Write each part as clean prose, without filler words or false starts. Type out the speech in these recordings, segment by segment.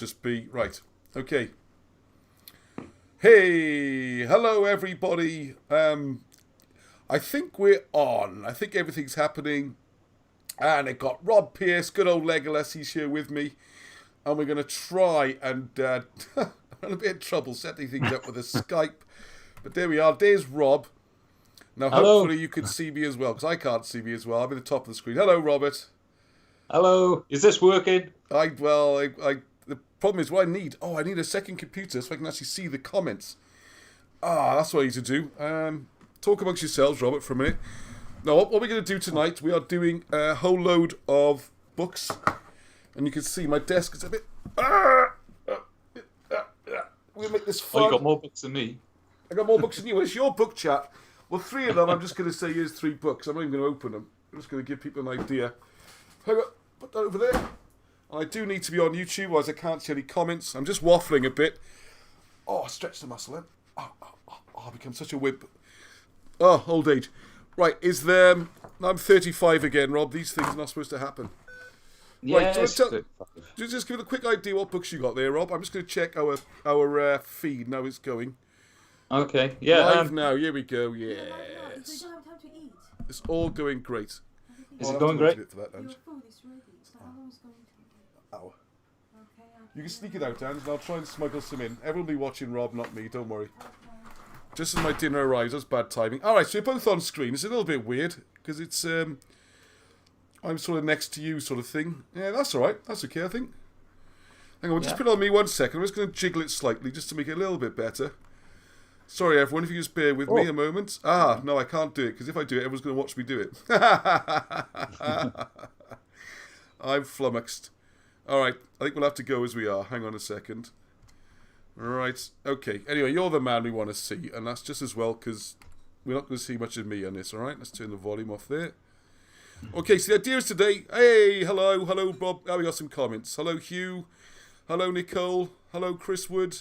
Just be right. Okay. Hey, hello everybody. I think we're on. I think everything's happening. And I got Rob Pearce, good old Legolas, he's here with me. And we're going to try and... I'm in a bit of trouble setting things up with a Skype. But there we are. There's Rob. Now, Hello. hopefully you can see me as well, because I can't see me as well. I'm at the top of the screen. Hello, Robert. Hello. Is this working? The problem is what I need. I need a second computer so I can actually see the comments. That's what I need to do. Talk amongst yourselves, Robert, for a minute. Now, what we're going to do tonight, we are doing a whole load of books. And you can see my desk is a bit... We'll make this fun. Oh, you got more books than me. I got more books than you. Well, it's your book chat. Well, 3 of them, I'm just going to say here's 3 books. I'm not even going to open them. I'm just going to give people an idea. Hang on, put that over there. I do need to be on YouTube, otherwise I can't see any comments. I'm just waffling a bit. Stretch the muscle then. I've become such a wimp. Old age. Right, I'm 35 again, Rob. These things are not supposed to happen. Yes. Right, just give it a quick idea what books you got there, Rob. I'm just going to check our feed now it's going. Okay, yeah. Live now, here we go, yes. So you don't have time to eat? It's all going great. Is it going great? Your food is ready, so how long is it going to take? Ow. Okay, You can sneak it out, Ange, and I'll try and smuggle some in. Everyone will be watching Rob, not me, don't worry. Just as my dinner arrives, that's bad timing. Alright, so you're both on screen. It's a little bit weird, because it's, I'm sort of next to you sort of thing. Yeah, that's alright. That's okay, I think. Hang on, just put it on me 1 second. I'm just going to jiggle it slightly, just to make it a little bit better. Sorry, everyone, if you just bear with me a moment. No, I can't do it, because if I do it, everyone's going to watch me do it. I'm flummoxed. Alright, I think we'll have to go as we are. Hang on a second. Right, okay. Anyway, you're the man we want to see, and that's just as well, because we're not going to see much of me on this, alright? Let's turn the volume off there. Okay, so the idea is today... Hey, hello, Bob. We got some comments. Hello, Hugh. Hello, Nicole. Hello, Chris Wood.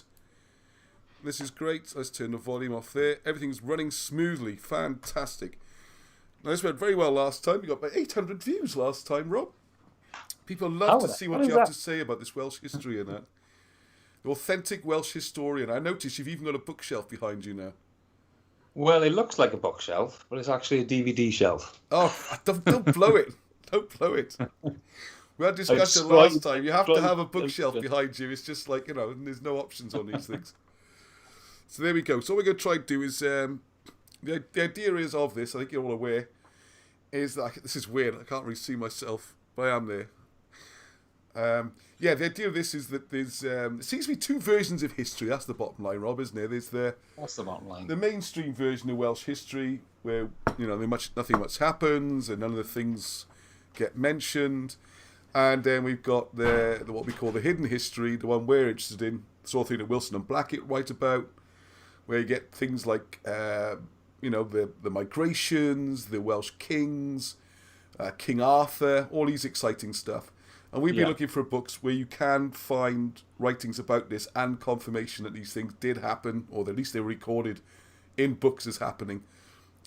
This is great. Let's turn the volume off there. Everything's running smoothly. Fantastic. Now, this went very well last time. We got about 800 views last time, Rob. People love to see what you have to say about this Welsh history and that. The authentic Welsh historian. I notice you've even got a bookshelf behind you now. Well, it looks like a bookshelf, but it's actually a DVD shelf. Don't blow it. Don't blow it. We had a discussion last time. You have to have a bookshelf behind you. It's just like, there's no options on these things. So there we go. So what we're going to try and do is, the idea is of this, I think you're all aware, is that, this is weird, I can't really see myself, but I am there. The idea of this is that there's, there seems to be 2 versions of history, that's the bottom line, Rob, isn't there? There's That's the bottom line. the mainstream version of Welsh history, where, nothing much happens, and none of the things get mentioned, and then we've got the what we call the hidden history, the one we're interested in, the sort of thing that Wilson and Blackett write about, where you get things like, the migrations, the Welsh kings, King Arthur, all these exciting stuff. And we've been looking for books where you can find writings about this and confirmation that these things did happen, or at least they were recorded in books as happening.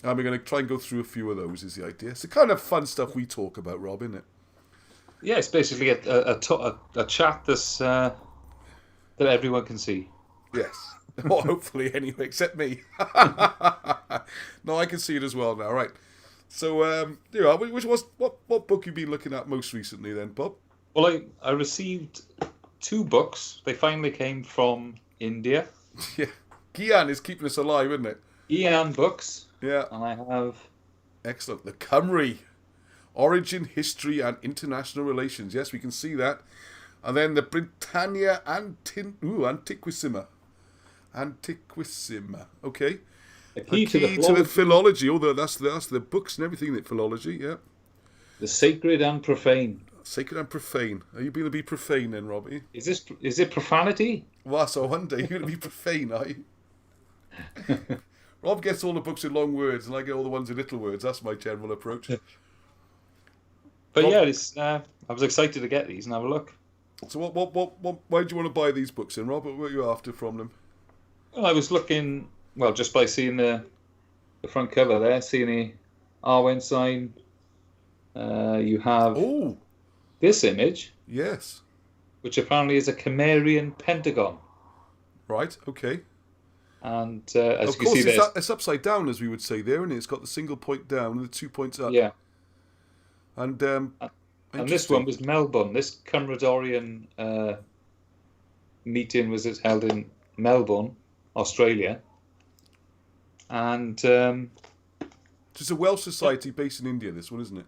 And we're going to try and go through a few of those, is the idea. It's the kind of fun stuff we talk about, Rob, isn't it? Yeah, it's basically a chat that's, that everyone can see. Yes. Or hopefully, anyway, except me. No, I can see it as well now. Right. So, what book have you been looking at most recently then, Bob? Well, I received 2 books. They finally came from India. Yeah. Gian is keeping us alive, isn't it? Ian books. Yeah. And I have... Excellent. The Kymry. Origin, History and International Relations. Yes, we can see that. And then the Britannia Antiquissima. Antiquissima. Okay. A key to the philology. Although that's the books and everything that philology, yeah. The Sacred and Profane. Sacred and Profane. Are you going to be profane then, Robbie? Is it profanity? Well, so one day you're going to be profane, are you? Rob gets all the books in long words and I get all the ones in little words. That's my general approach. But Rob, I was excited to get these and have a look. So why do you want to buy these books then, Rob? What were you after from them? Well, I was looking, just by seeing the front cover there, seeing the Arwen sign. You have this image. Yes. which apparently is a Cimmerian pentagon. Right, okay. And as Of you can course, see, there's it's upside down, as we would say there, and it's got the single point down and the 2 points up. yeah. And And this one was Melbourne. This Cymrodorion meeting was held in Melbourne, Australia. And it's a Welsh society based in India, this one, isn't it?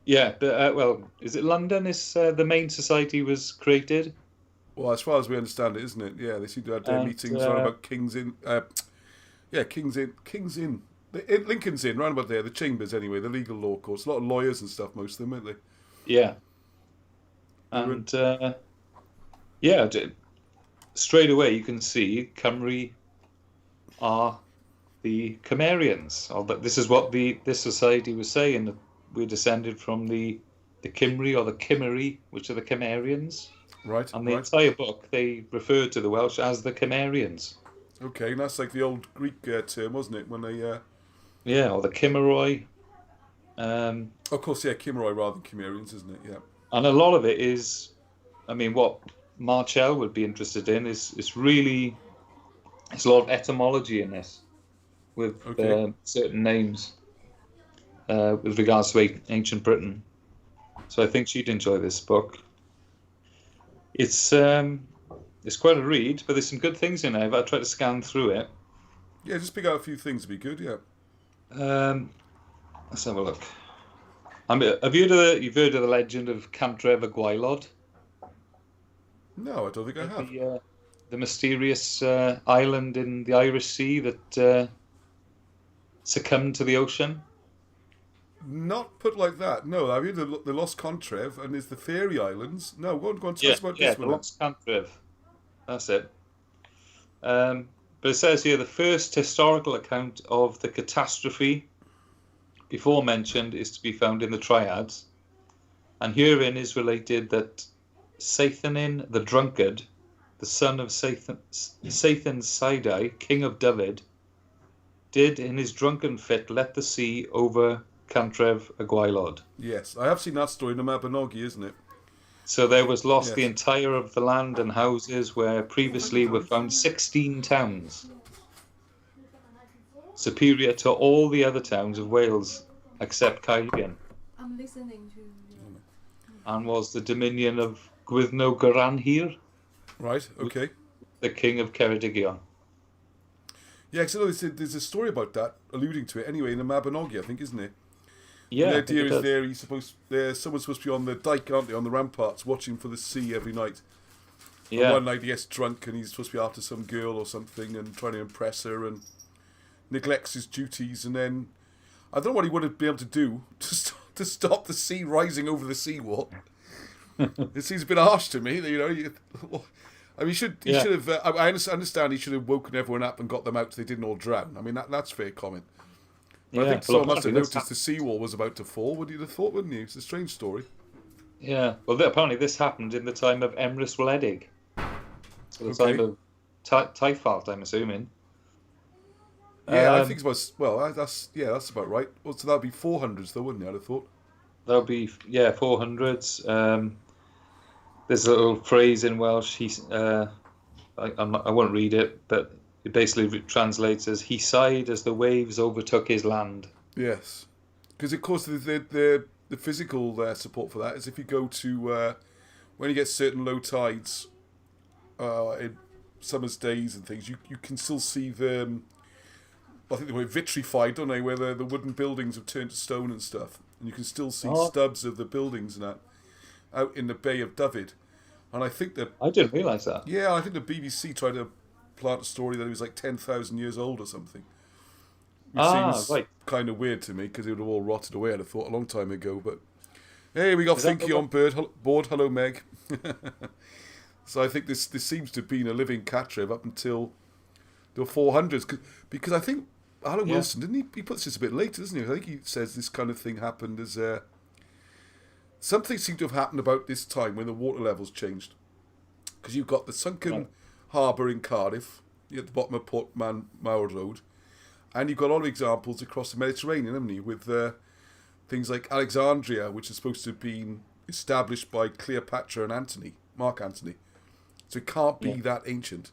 yeah, but well, is it London? Is the main society was created? Well, as far as we understand it, isn't it? Yeah, they seem to have their meetings around about King's Inn. King's Inn. Lincoln's Inn, round about there. The chambers, anyway. The legal law courts. A lot of lawyers and stuff, most of them, aren't they? Yeah. And straight away you can see Kymry are the Cimmerians. This is what this society was saying, that we're descended from the Kymry or the Kymry, which are the Cimmerians. Right. And the entire book, they refer to the Welsh as the Cimmerians. Okay, and that's like the old Greek term, wasn't it? When they... Yeah, or the Kymroi. Of course, yeah, Kymroi rather than Cimmerians, isn't it? Yeah. And a lot of it is, I mean, what Marchell would be interested in is it's a lot of etymology in this, with certain names with regards to ancient Britain. So I think she'd enjoy this book. It's quite a read, but there's some good things in there. I've tried to scan through it. Yeah, just pick out a few things would be good, yeah. Let's have a look. You've heard of the legend of Cantref y Gwaelod? No, I don't think I have. The mysterious island in the Irish Sea that succumbed to the ocean. Not put like that. No, I've heard the Lost Contrev and there's the Fairy Islands. No, go on, tell us about this one. The Lost Contrev. That's it. But it says here the first historical account of the catastrophe before mentioned is to be found in the Triads, and herein is related that Sathanin the drunkard, the son of Sathan Sidai, king of Dyfed, did in his drunken fit let the sea over Cantref y Gwaelod. Yes, I have seen that story in the Mabinogi, isn't it? So there was lost the entire of the land and houses where previously were found 16 towns, superior to all the other towns of Wales except Coelbren, I'm listening to you. Mm. and was the dominion of Gwyddno Garanhir, Right, okay. the king of Ceredigion. Yeah, because there's a story about that, alluding to it anyway, in the Mabinogi, I think, isn't it? Yeah, the idea is someone's supposed to be on the dike, aren't they, on the ramparts, watching for the sea every night. Yeah. And one night he gets drunk and he's supposed to be after some girl or something and trying to impress her and neglects his duties, and then I don't know what he would have been able to do to stop the sea rising over the seawall. It seems a bit harsh to me, you know. I mean, he should have. I understand he should have woken everyone up and got them out so they didn't all drown. I mean, that's fair comment. But I think someone must have noticed the seawall was about to fall. Would you have thought, wouldn't you? It's a strange story. Yeah, well, apparently this happened in the time of Emrys Wledig. So the time of Taifalt, I'm assuming. Yeah, I think it was. Well, that's about right. Well, so that'd be 400s, though, wouldn't it? I'd have thought. That would be 400s. There's a little phrase in Welsh. I won't read it, but it basically translates as "he sighed as the waves overtook his land." Yes, because of course the physical support for that is if you go to when you get certain low tides in summer's days and things, you can still see them. I think they were vitrified, don't they? Where the wooden buildings have turned to stone and stuff, and you can still see stubs of the buildings and that out in the Bay of Dyfed. And I think that I didn't realise that. Yeah, I think the BBC tried to plant a story that it was like 10,000 years old or something. Which seems kind of weird to me because it would have all rotted away, I'd have thought, a long time ago. But hey, we got Thinky on board. Hello, Meg. So I think this seems to have been a living Catrev up until the 400s. Because I think Alan Wilson, didn't he? He puts this a bit later, doesn't he? I think he says this kind of thing happened as... something seemed to have happened about this time when the water levels changed. Because you've got the sunken harbour in Cardiff, at the bottom of Port Mawr Road, and you've got a lot of examples across the Mediterranean, haven't you? With things like Alexandria, which is supposed to have been established by Cleopatra and Mark Antony. So it can't be that ancient,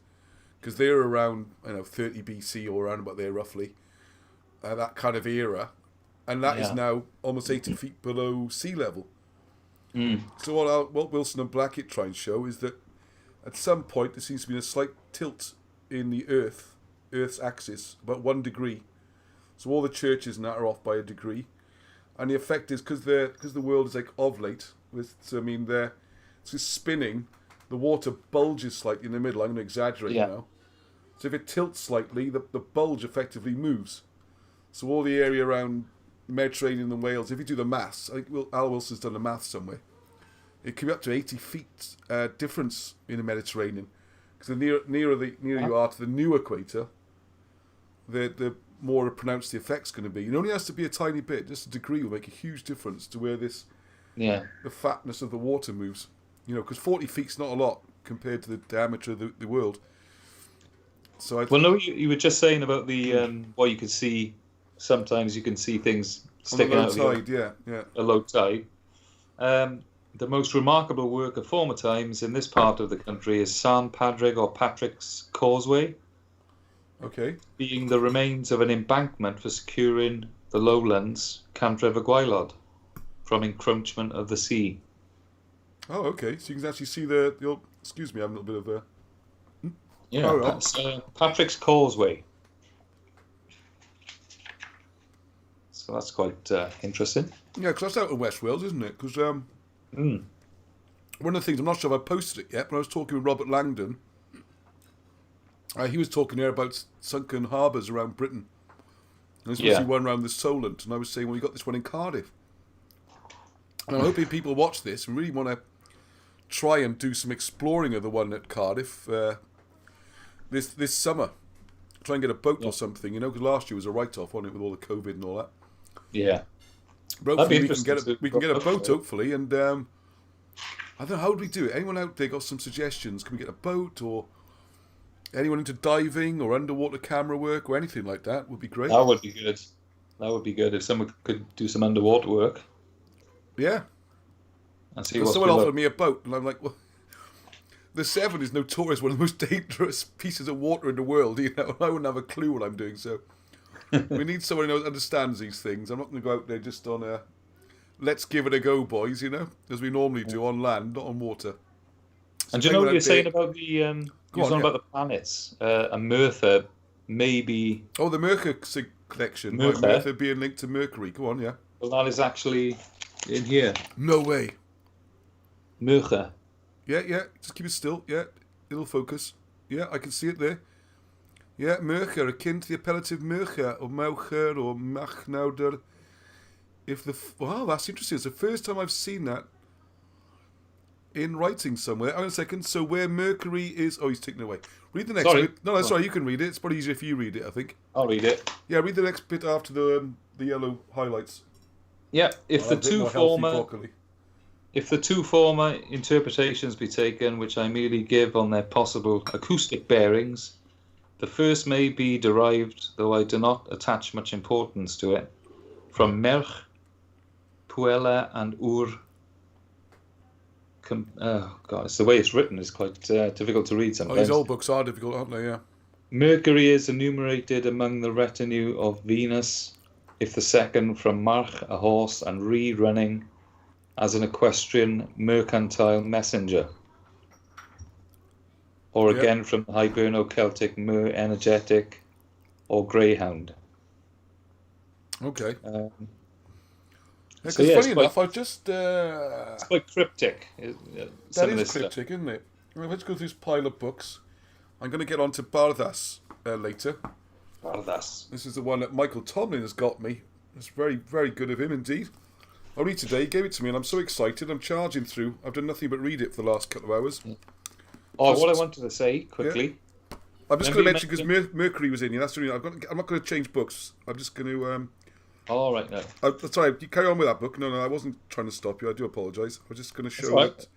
because they're around 30 BC or around about there roughly, that kind of era, and that is now almost 80 feet below sea level. So what Wilson and Blackett try and show is that at some point there seems to be a slight tilt in the Earth's axis, about 1 degree. So all the churches and that are off by a degree, and the effect is because the world is like ovulate. They're just spinning. The water bulges slightly in the middle. I'm going to exaggerate now. So if it tilts slightly, the bulge effectively moves. So all the area around the Mediterranean and Wales, if you do the maths, I think Al Wilson's done the maths somewhere, it could be up to 80 feet difference in the Mediterranean. Because the nearer you are to the new equator, the more pronounced the effect's going to be. It only has to be a tiny bit. Just a degree will make a huge difference to where the fatness of the water moves. Because 40 feet's not a lot compared to the diameter of the world. So you were just saying about the what you could see. Sometimes you can see things sticking out of a low tide. The most remarkable work of former times in this part of the country is San Padrig or Patrick's Causeway. Okay. Being the remains of an embankment for securing the lowlands, Cant River Gwaelod, from encroachment of the sea. Oh, okay. So you can actually see the old... Excuse me, I have a little bit of Patrick's Causeway. So that's quite interesting. Yeah, because that's out in West Wales, isn't it? Because one of the things, I'm not sure if I posted it yet, but I was talking with Robert Langdon. He was talking there about sunken harbours around Britain. And there's supposed one around the Solent, and I was saying, well, you got this one in Cardiff. And I'm hoping people watch this and really want to try and do some exploring of the one at Cardiff this summer. Try and get a boat or something, because last year was a write-off, wasn't it, with all the COVID and all that. Yeah. But hopefully we can get a boat, hopefully, and I don't know, how would we do it? Anyone out there got some suggestions? Can we get a boat, or anyone into diving or underwater camera work or anything like that would be great. That would be good. That would be good if someone could do some underwater work. Yeah. And see what's someone offered me a boat, and I'm like, well, the Severn is notorious one of the most dangerous pieces of water in the world. I wouldn't have a clue what I'm doing, so we need someone who understands these things. I'm not going to go out there just on a let's give it a go, boys, as we normally do on land, not on water. So and do you know what you're saying about the about the planets? And Merthyr, maybe. Oh, the Merthyr collection. Merthyr being linked to Mercury. Go on, yeah. Well, that is actually in here. No way. Merthyr. Yeah. Just keep it still. Yeah, it'll focus. Yeah, I can see it there. Yeah, Merthyr, akin to the appellative Mercha or Meucher or Machnauder. Wow, that's interesting. It's the first time I've seen that in writing somewhere. Hang on a second. So where Mercury is... Oh, he's taken it away. Read the next bit. No, that's right. You can read it. It's probably easier if you read it, I think. I'll read it. Yeah, read the next bit after the yellow highlights. Yeah, if the two former interpretations be taken, which I merely give on their possible acoustic bearings, the first may be derived, though I do not attach much importance to it, from Merch, Puella, and Ur. Oh God, it's the way it's written is quite difficult to read sometimes. These old books are difficult, aren't they? Yeah. Mercury is enumerated among the retinue of Venus, if the second from March, a horse, and Re running, as an equestrian mercantile messenger. Or again from the Hiberno-Celtic mer energetic, or greyhound. Okay. So funny enough, I've just... it's quite cryptic. That is cryptic, isn't it? Let's go through this pile of books. I'm going to get on to Barddas later. Barddas. This is the one that Michael Tomlin has got me. It's very, very good of him indeed. Only today, he gave it to me, and I'm so excited. I'm charging through. I've done nothing but read it for the last couple of hours. Oh, what I wanted to say quickly. Yeah. I'm just going to mention because Mercury was in here. That's the reason. I'm not going to change books. I'm just going to. All right, no. Sorry, you carry on with that book. No, I wasn't trying to stop you. I do apologise. I was just going to show that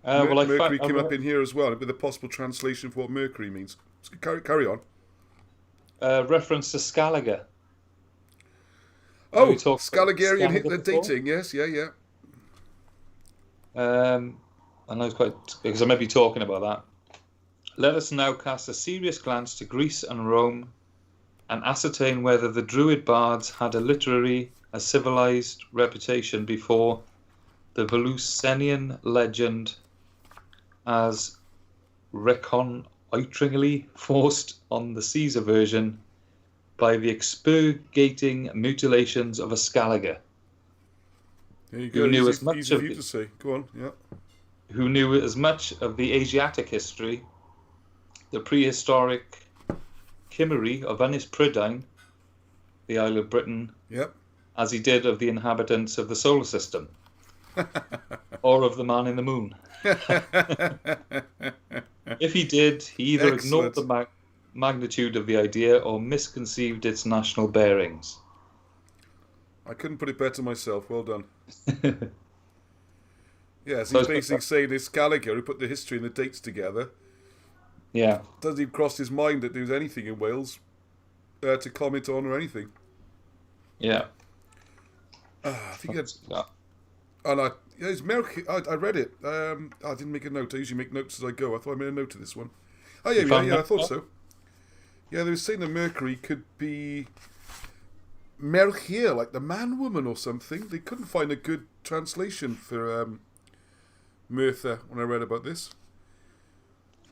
Mercury came up in here as well, with a possible translation for what Mercury means. Just carry on. Reference to Scaliger. Oh, Scaligerian Hitler dating. Yes, yeah. And I was quite, because I may be talking about that. Let us now cast a serious glance to Greece and Rome and ascertain whether the Druid bards had a civilized reputation before the Volusian legend as reconnoitringly forced on the Caesar version by the expurgating mutilations of a Scaliger. There you Who go. knew Easy, as much easy of for you the- to say. Go on. Yeah. Who knew as much of the Asiatic history, the prehistoric Kymry of Ynys Prydain, the Isle of Britain, Yep. as he did of the inhabitants of the solar system, or of the man in the moon. If he did, he either ignored the magnitude of the idea or misconceived its national bearings. I couldn't put it better myself. Well done. Yes, So he's it's- basically saying this Gallagher who put the history and the dates together. Yeah. Doesn't even cross his mind that there was anything in Wales to comment on or anything. Yeah. I think it's... And it's Meurig. I read it. I didn't make a note. I usually make notes as I go. I thought I made a note of this one. Oh, yeah, I thought so. Yeah, they were saying that Mercury could be Merchir, like the man-woman or something. They couldn't find a good translation for Merthyr when I read about this.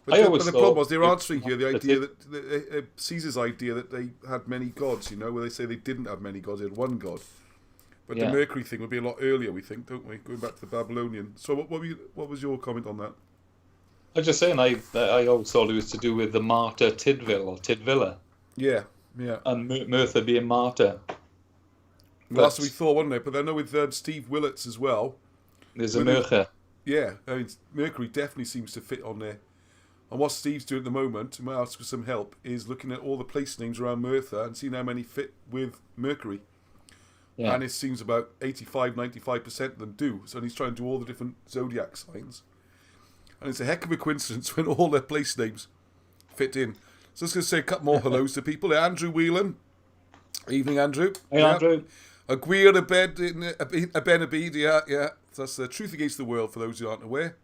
But the problem was they're answering here the idea that Caesar's idea that they had many gods, where they say they didn't have many gods, they had one god. But the Mercury thing would be a lot earlier, we think, don't we? Going back to the Babylonian. So what was your comment on that? I was just saying, I always thought it was to do with the martyr Tydfil or Tydvila. Yeah. And Merthyr being martyr. Well, that's what we thought, wasn't it? But I know with Steve Willits as well. There's a Merthyr. Yeah, I mean, Mercury definitely seems to fit on there. And what Steve's doing at the moment, I might ask for some help, is looking at all the place names around Merthyr and seeing how many fit with Mercury. Yeah. And it seems about 85-95% of them do. So he's trying to do all the different zodiac signs. And it's a heck of a coincidence when all their place names fit in. So I was going to say a couple more hellos to people. Andrew Whelan. Evening, Andrew. Hey, Andrew. A Gwir Abed, yeah. That's the Truth Against the World, for those who aren't aware.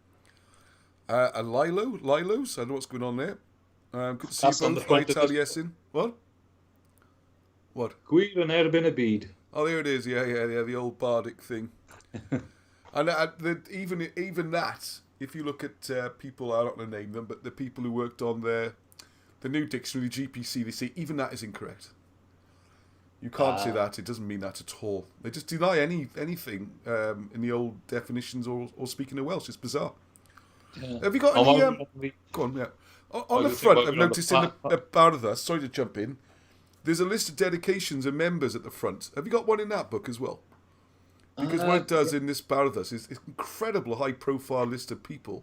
A Lilos, I know what's going on there. Good to see That's you on the both. front of Taliesin. What? Gwir and Erbyn y Byd. Oh, there it is. Yeah, the old bardic thing. And even that, if you look at people, I'm not going to name them, but the people who worked on the new dictionary, the GPC, they say even that is incorrect. You can't say that. It doesn't mean that at all. They just deny anything in the old definitions or speaking of Welsh. It's bizarre. Yeah. Have you got any... Go on, yeah. On the front, I've noticed in the Barddas, sorry to jump in, there's a list of dedications and members at the front. Have you got one in that book as well? Because what it does in this Barddas is an incredible high-profile list of people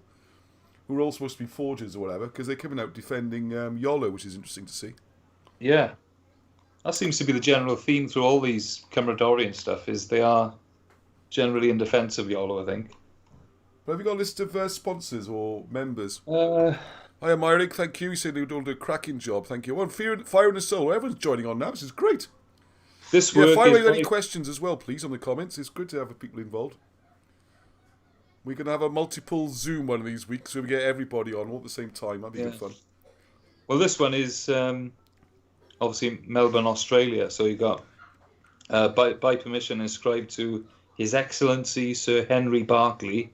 who are all supposed to be forgers or whatever, because they're coming out defending Iolo, which is interesting to see. Yeah. That seems to be the general theme through all these cymmrodorion stuff, is they are generally in defence of Iolo, I think. But have you got a list of sponsors or members? Hiya, Meurig, thank you. You said you'd all do a cracking job, thank you. Well, Fire in the Soul, everyone's joining on now, this is great. This fire away with any questions as well, please, on the comments. It's good to have people involved. We're going to have a multiple Zoom one of these weeks, so we get everybody on all at the same time. That'd be good fun. Well, this one is obviously Melbourne, Australia. So you got, by permission, inscribed to His Excellency Sir Henry Berkeley,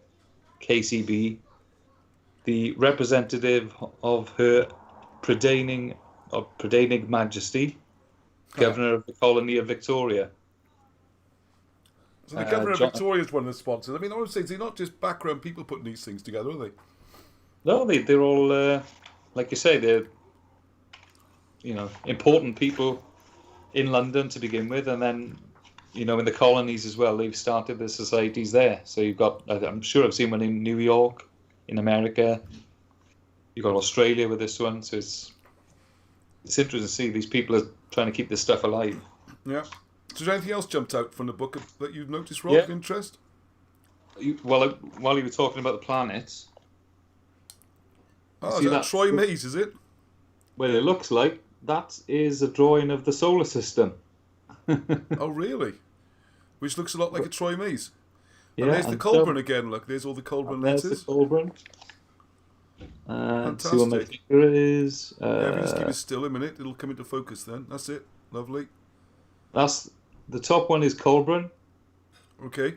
KCB, the representative of Her Prydanig Majesty, Governor of the Colony of Victoria. So the Governor of Victoria is one of the sponsors. I mean, I would say they're not just background people putting these things together, are they? No, they're all, like you say, they're, important people in London to begin with, and then, in the colonies as well, they've started the societies there. So you've got, I'm sure I've seen one in New York, in America. You've got Australia with this one, so it's interesting to see these people are trying to keep this stuff alive. Yeah. So is there anything else jumped out from the book that you've noticed, Rob, of interest? While you were talking about the planets... Oh, is that Troy Maze, is it? Well, it looks like that is a drawing of the solar system. Oh, really? Which looks a lot like a Troy Maze. Yeah, and there's the Coelbren again. Look, there's all the Coelbren and there's the letters. Coelbren. See what my Fantastic. finger is. Yeah, if you just keep it still a minute, it'll come into focus then. That's it. Lovely. That's the top one is Coelbren. Okay.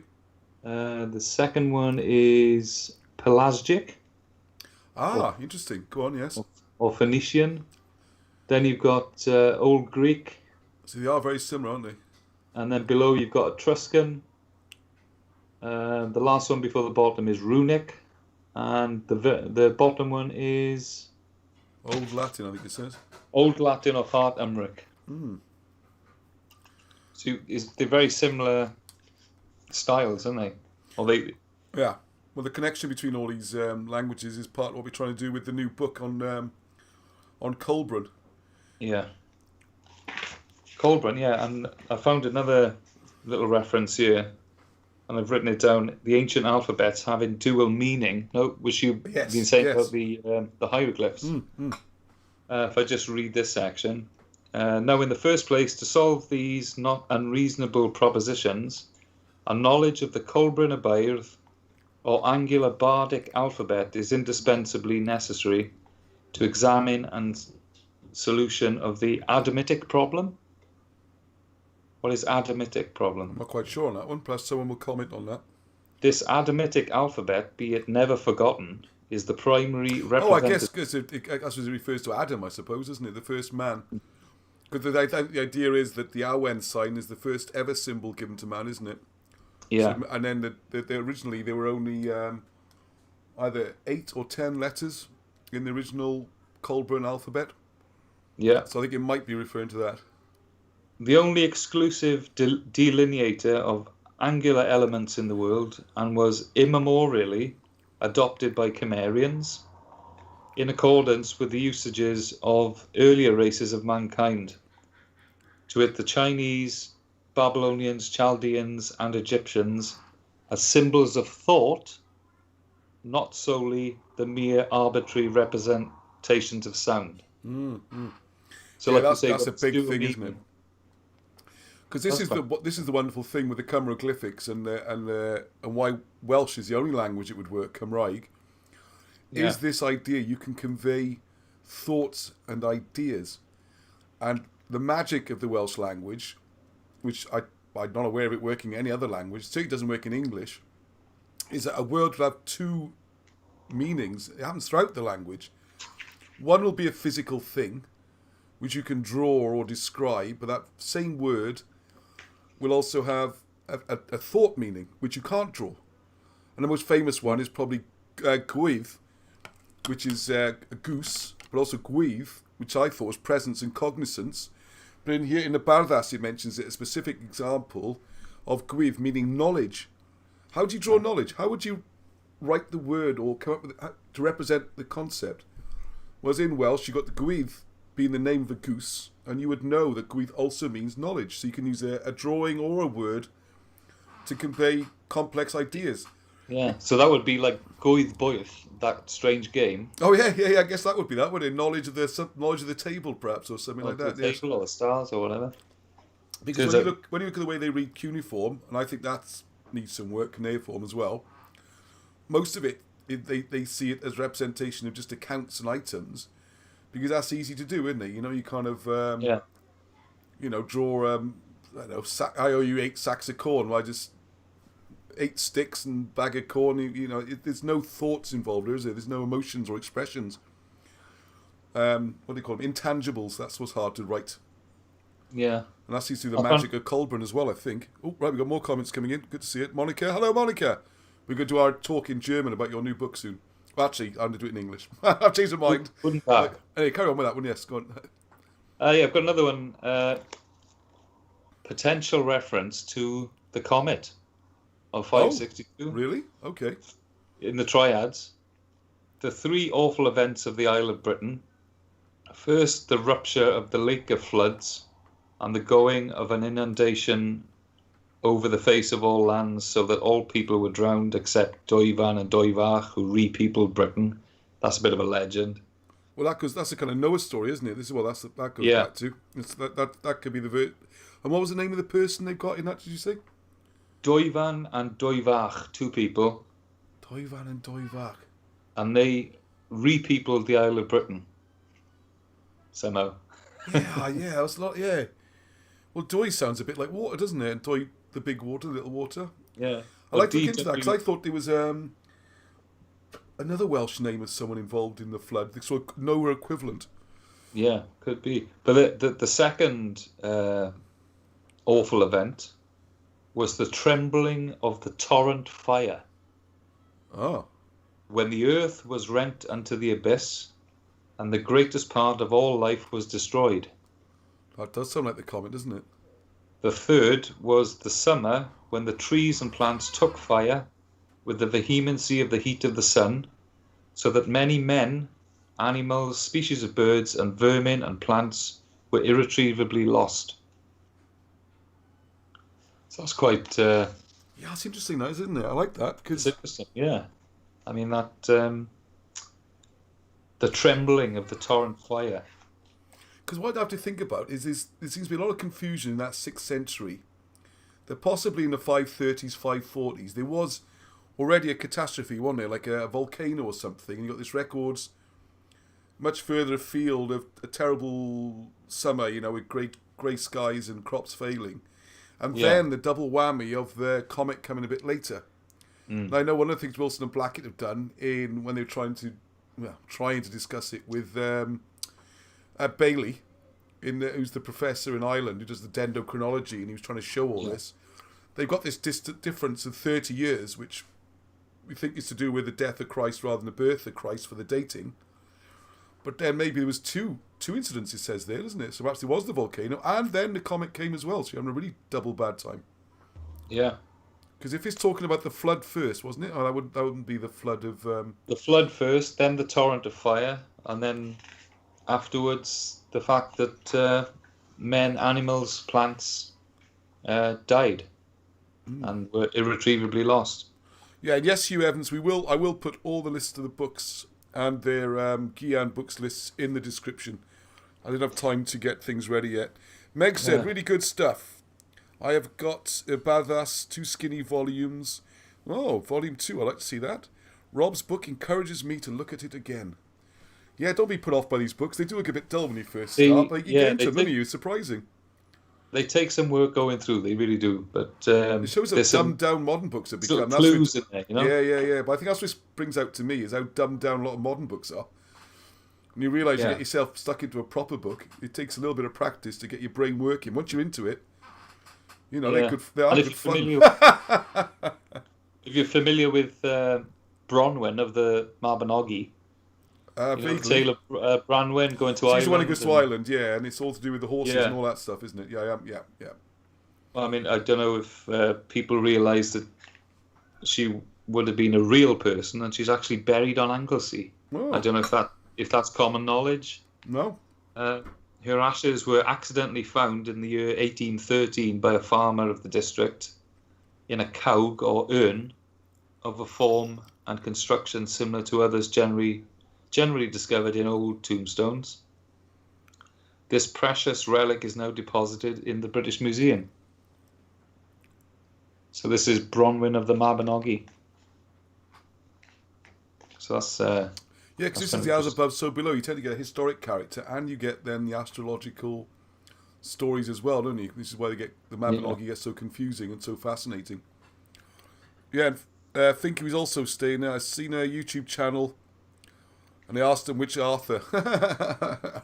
The second one is Pelasgic. Interesting. Go on, yes. Or Phoenician. Then you've got Old Greek. So they are very similar, aren't they? And then below you've got Etruscan. The last one before the bottom is Runic. And the bottom one is... Old Latin, I think it says. Old Latin or Hart Emmerich. So they're very similar styles, aren't they? Yeah. Well, the connection between all these languages is part of what we're trying to do with the new book on Coelbren. Yeah. Coelbren, yeah. And I found another little reference here, and I've written it down. The ancient alphabets having dual meaning. No, which you've been saying about the hieroglyphs. If I just read this section. Now, in the first place, to solve these not unreasonable propositions, a knowledge of the Coelbren Abairth or angular bardic alphabet is indispensably necessary to examine and solution of the Adamitic problem. What is Adamitic problem? I'm not quite sure on that one. Perhaps someone will comment on that. This Adamitic alphabet, be it never forgotten, is the primary representative... Oh, I guess because that's what it refers to Adam, I suppose, isn't it? The first man. Because the idea is that the Awen sign is the first ever symbol given to man, isn't it? Yeah. So, and then originally there were only either 8 or 10 letters in the original Coelbren alphabet. Yeah. So I think it might be referring to that. The only exclusive delineator of angular elements in the world, and was immemorially adopted by Kymrians in accordance with the usages of earlier races of mankind, to wit the Chinese, Babylonians, Chaldeans, and Egyptians, as symbols of thought, not solely the mere arbitrary representations of sound. So, yeah, like that's a big thing, isn't it? Because this is the wonderful thing with the Cymroglyphics and why Welsh is the only language it would work, Cymraeg, is this idea you can convey thoughts and ideas, and the magic of the Welsh language, which I'm not aware of it working in any other language, certainly doesn't work in English, is that a word will have two meanings. It happens throughout the language. One will be a physical thing, which you can draw or describe, but that same word will also have a thought meaning, which you can't draw. And the most famous one is probably gwydd, which is a goose, but also gwydd, which I thought was presence and cognizance. But in here, in the Barddas, it mentions it, a specific example of gwydd, meaning knowledge. How do you draw knowledge? How would you write the word or come up with it to represent the concept? Whereas in Welsh, you got the gwydd being the name of a goose, and you would know that gwydd also means knowledge. So you can use a drawing or a word to convey complex ideas. Yeah, so that would be like Gwydd Bwyll, that strange game. Oh yeah. I guess that would be that, wouldn't it? Knowledge of the table, perhaps, or something like that. The table or the stars or whatever. Because when you look at the way they read cuneiform, and I think that needs some work, cuneiform as well. Most of it, they see it as representation of just accounts and items, because that's easy to do, isn't it? You know, you kind of draw. I don't know, I owe you 8 sacks of corn. Well, I just 8 sticks and bag of corn. There's no thoughts involved, is there? There's no emotions or expressions. What do they call them? Intangibles. That's what's hard to write. Yeah. And that seems to be the magic of Coelbren as well, I think. Oh, right, we've got more comments coming in. Good to see it. Monica. Hello, Monica. We're going to do our talk in German about your new book soon. Well, actually, I'm going to do it in English. I've changed my mind. Anyway, carry on with that one. Yes, go on. I've got another one. Potential reference to the comet of 562. Oh, really? Okay. In the triads. The 3 awful events of the Isle of Britain. First, the rupture of the Lake of Floods and the going of an inundation over the face of all lands, so that all people were drowned except Dwyfan and Dwyfach, who repeopled Britain. That's a bit of a legend. Well, that's a kind of Noah story, isn't it? This is what that goes back to. That could be the and what was the name of the person they've got in that? Did you say? Dwyfan and Dwyfach, two people, Dwyfan and Dwyfach. and they repeopled the Isle of Britain somehow. Yeah, that's a lot. Yeah. Well, Dwy sounds a bit like water, doesn't it? And Dwy, the big water, the little water. Yeah. I like to look into that because I thought there was another Welsh name of someone involved in the flood, the sort of Noah equivalent. Yeah, could be. But the second awful event was the trembling of the torrent fire. Oh. When the earth was rent unto the abyss, and the greatest part of all life was destroyed. That does sound like the comet, doesn't it? The third was the summer, when the trees and plants took fire with the vehemency of the heat of the sun, so that many men, animals, species of birds, and vermin and plants were irretrievably lost. So that's quite... yeah, it's interesting, that, isn't it? I like that. It's interesting, yeah. I mean, that... the trembling of the torrent fire. Because what I have to think about is there seems to be a lot of confusion in that 6th century. That possibly in the 530s, 540s, there was already a catastrophe, wasn't there? Like a volcano or something. And you got this records much further afield of a terrible summer, with grey skies and crops failing. And then the double whammy of the comet coming a bit later. And I know one of the things Wilson and Blackett have done when they were trying to discuss it with Bailey, who's the professor in Ireland who does the dendrochronology, and he was trying to show all this. They've got this difference of 30 years, which we think is to do with the death of Christ rather than the birth of Christ for the dating. But then maybe there was two incidents, it says there, doesn't it? So perhaps there was the volcano, and then the comet came as well, so you're having a really double bad time. Yeah. Because if it's talking about the flood first, wasn't it? Oh, that wouldn't be the flood of... The flood first, then the torrent of fire, and then afterwards the fact that men, animals, plants died and were irretrievably lost. Yeah, and yes, Hugh Evans, I will put all the lists of the books and their Guian books lists in the description. I didn't have time to get things ready yet. Meg said, really good stuff. I have got Barddas, 2 skinny volumes. Oh, volume 2, I'd like to see that. Rob's book encourages me to look at it again. Yeah, don't be put off by these books. They do look a bit dull when you first start, but you get into them, don't you? It's surprising. They take some work going through, they really do. But it shows how dumbed-down modern books have become. That's clues in there, Yeah. But I think that's what brings out to me, is how dumbed down a lot of modern books are. When you realise you get yourself stuck into a proper book, it takes a little bit of practice to get your brain working. Once you're into it, they are good fun. If you're familiar with Bronwyn of the Mabinogi, the tale of Branwen going to Ireland. She's the one who goes to Ireland, and it's all to do with the horses and all that stuff, isn't it? Yeah. Well, I mean, I don't know if people realise that she would have been a real person and she's actually buried on Anglesey. Oh. I don't know if that's common knowledge. No. Her ashes were accidentally found in the year 1813 by a farmer of the district in a caug or urn of a form and construction similar to others generally discovered in old tombstones. This precious relic is now deposited in the British Museum. So this is Bronwyn of the Mabinogi. So that's... because this is the as above, so below. You tend to get a historic character, and you get then the astrological stories as well, don't you? This is why the Mabinogi gets so confusing and so fascinating. Yeah, and I think he was also staying there. I've seen a YouTube channel, and they asked him which Arthur.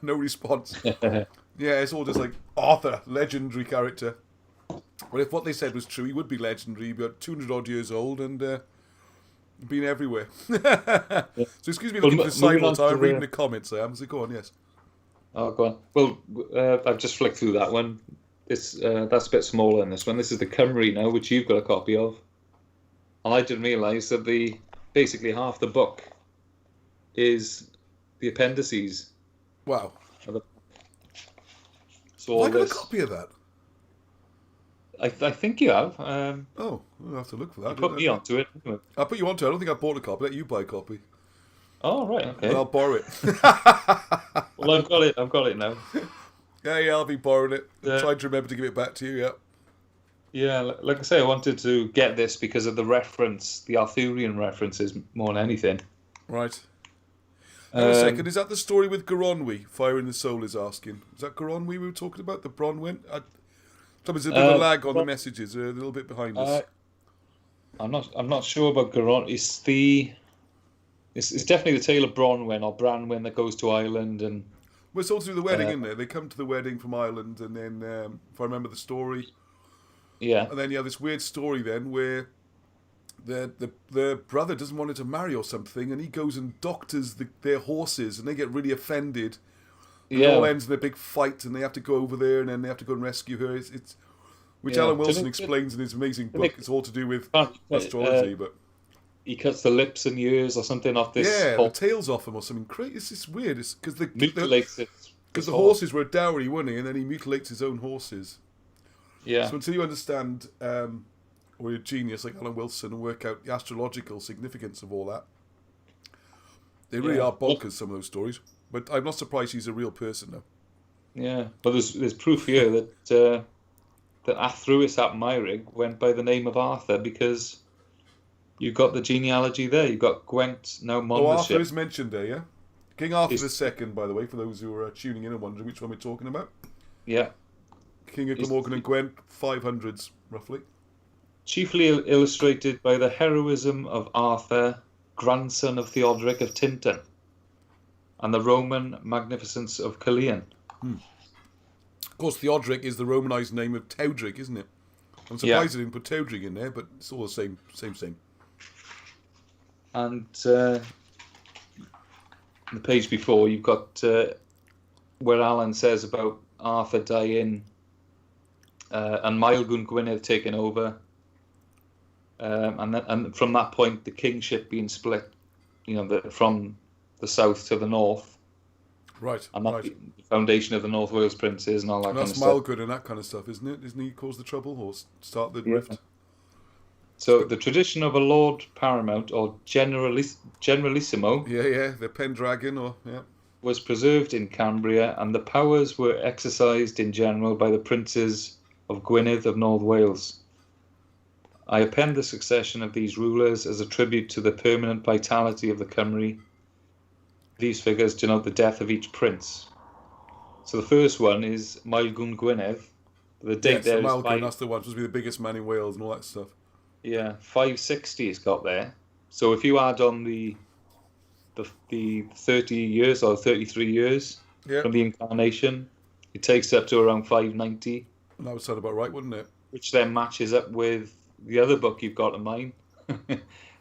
No response. Yeah, it's all just like, Arthur, legendary character. Well, if what they said was true, he would be legendary. He'd be about 200 odd years old and been everywhere. So excuse me looking for the sidewalk. I'm reading the comments there. So go on, yes. Oh, go on. Well, I've just flicked through that one. That's a bit smaller than this one. This is the Kymry now, which you've got a copy of. And I didn't realise that basically half the book is the appendices. Wow. So all I got a copy of that. I think you have. We'll have to look for that. You put me onto it. I'll put you onto it. I don't think I bought a copy. Let you buy a copy. Oh, right, okay. And I'll borrow it. Well, I've got it now. Yeah, I'll be borrowing it. I'm trying to remember to give it back to you, yeah. Yeah, like I say, I wanted to get this because of the reference, the Arthurian references more than anything. Right. Hang on a second. Um, Is that the story with Goronwy? Fire in the Soul is asking. Is that Goronwy we were talking about? The Bronwen? There's a bit of a lag on the messages. They're a little bit behind us. I'm not sure about Garon. It's definitely the tale of Bronwen or Branwen that goes to Ireland and. Well, it's all through the wedding, isn't it? They come to the wedding from Ireland, and then, if I remember the story, Yeah. and then you have this weird story then where the brother doesn't want her to marry or something, and he goes and doctors their horses, and they get really offended. And it all ends in a big fight, and they have to go over there, and then they have to go and rescue her. It's which Alan Wilson explains in his amazing book. It's all to do with astrology, but he cuts the lips and ears or something off this. Yeah, the tails off him or something crazy. It's weird. It's because mutilates it. Because the horses were a dowry, weren't he? And then he mutilates his own horses. Yeah. So until you understand, or you're a genius like Alan Wilson, and work out the astrological significance of all that, they really are bonkers, some of those stories. But I'm not surprised he's a real person, though. Yeah, but there's proof here that Athruis ap Meurig went by the name of Arthur because you've got the genealogy there. You've got Gwent, now Monmouthshire. Oh, Arthur is mentioned there, yeah? King Arthur II, by the way, for those who are tuning in and wondering which one we're talking about. Yeah. King of Glamorgan and Gwent, 500s, roughly. Chiefly illustrated by the heroism of Arthur, grandson of Theodoric of Tintern, and the Roman magnificence of Caerleon. Of course, Theodoric is the Romanised name of Teudrig, isn't it? I'm surprised they didn't put Teudrig in there, but it's all the same. And the page before, you've got where Alan says about Arthur dying and Maelgwn Gwynedd taking over, and from that point, the kingship being split, from the south to the north. Right, and that's the foundation of the North Wales princes and all that kind of stuff. That's Maelgwn and that kind of stuff, isn't it? Isn't he cause the trouble or start the rift? So the tradition of a Lord Paramount or Generalissimo, the Pendragon, was preserved in Cambria, and the powers were exercised in general by the princes of Gwynedd of North Wales. I append the succession of these rulers as a tribute to the permanent vitality of the Kymry. These figures denote the death of each prince. So the first one is Maelgwn Gwynedd. The date there is Maelgwn, that's the one supposed to be the biggest man in Wales and all that stuff. Yeah, 560 it's got there. So if you add on the 30 years or 33 years from the incarnation, it takes up to around 590. And that would sound about right, wouldn't it? Which then matches up with the other book you've got in mind,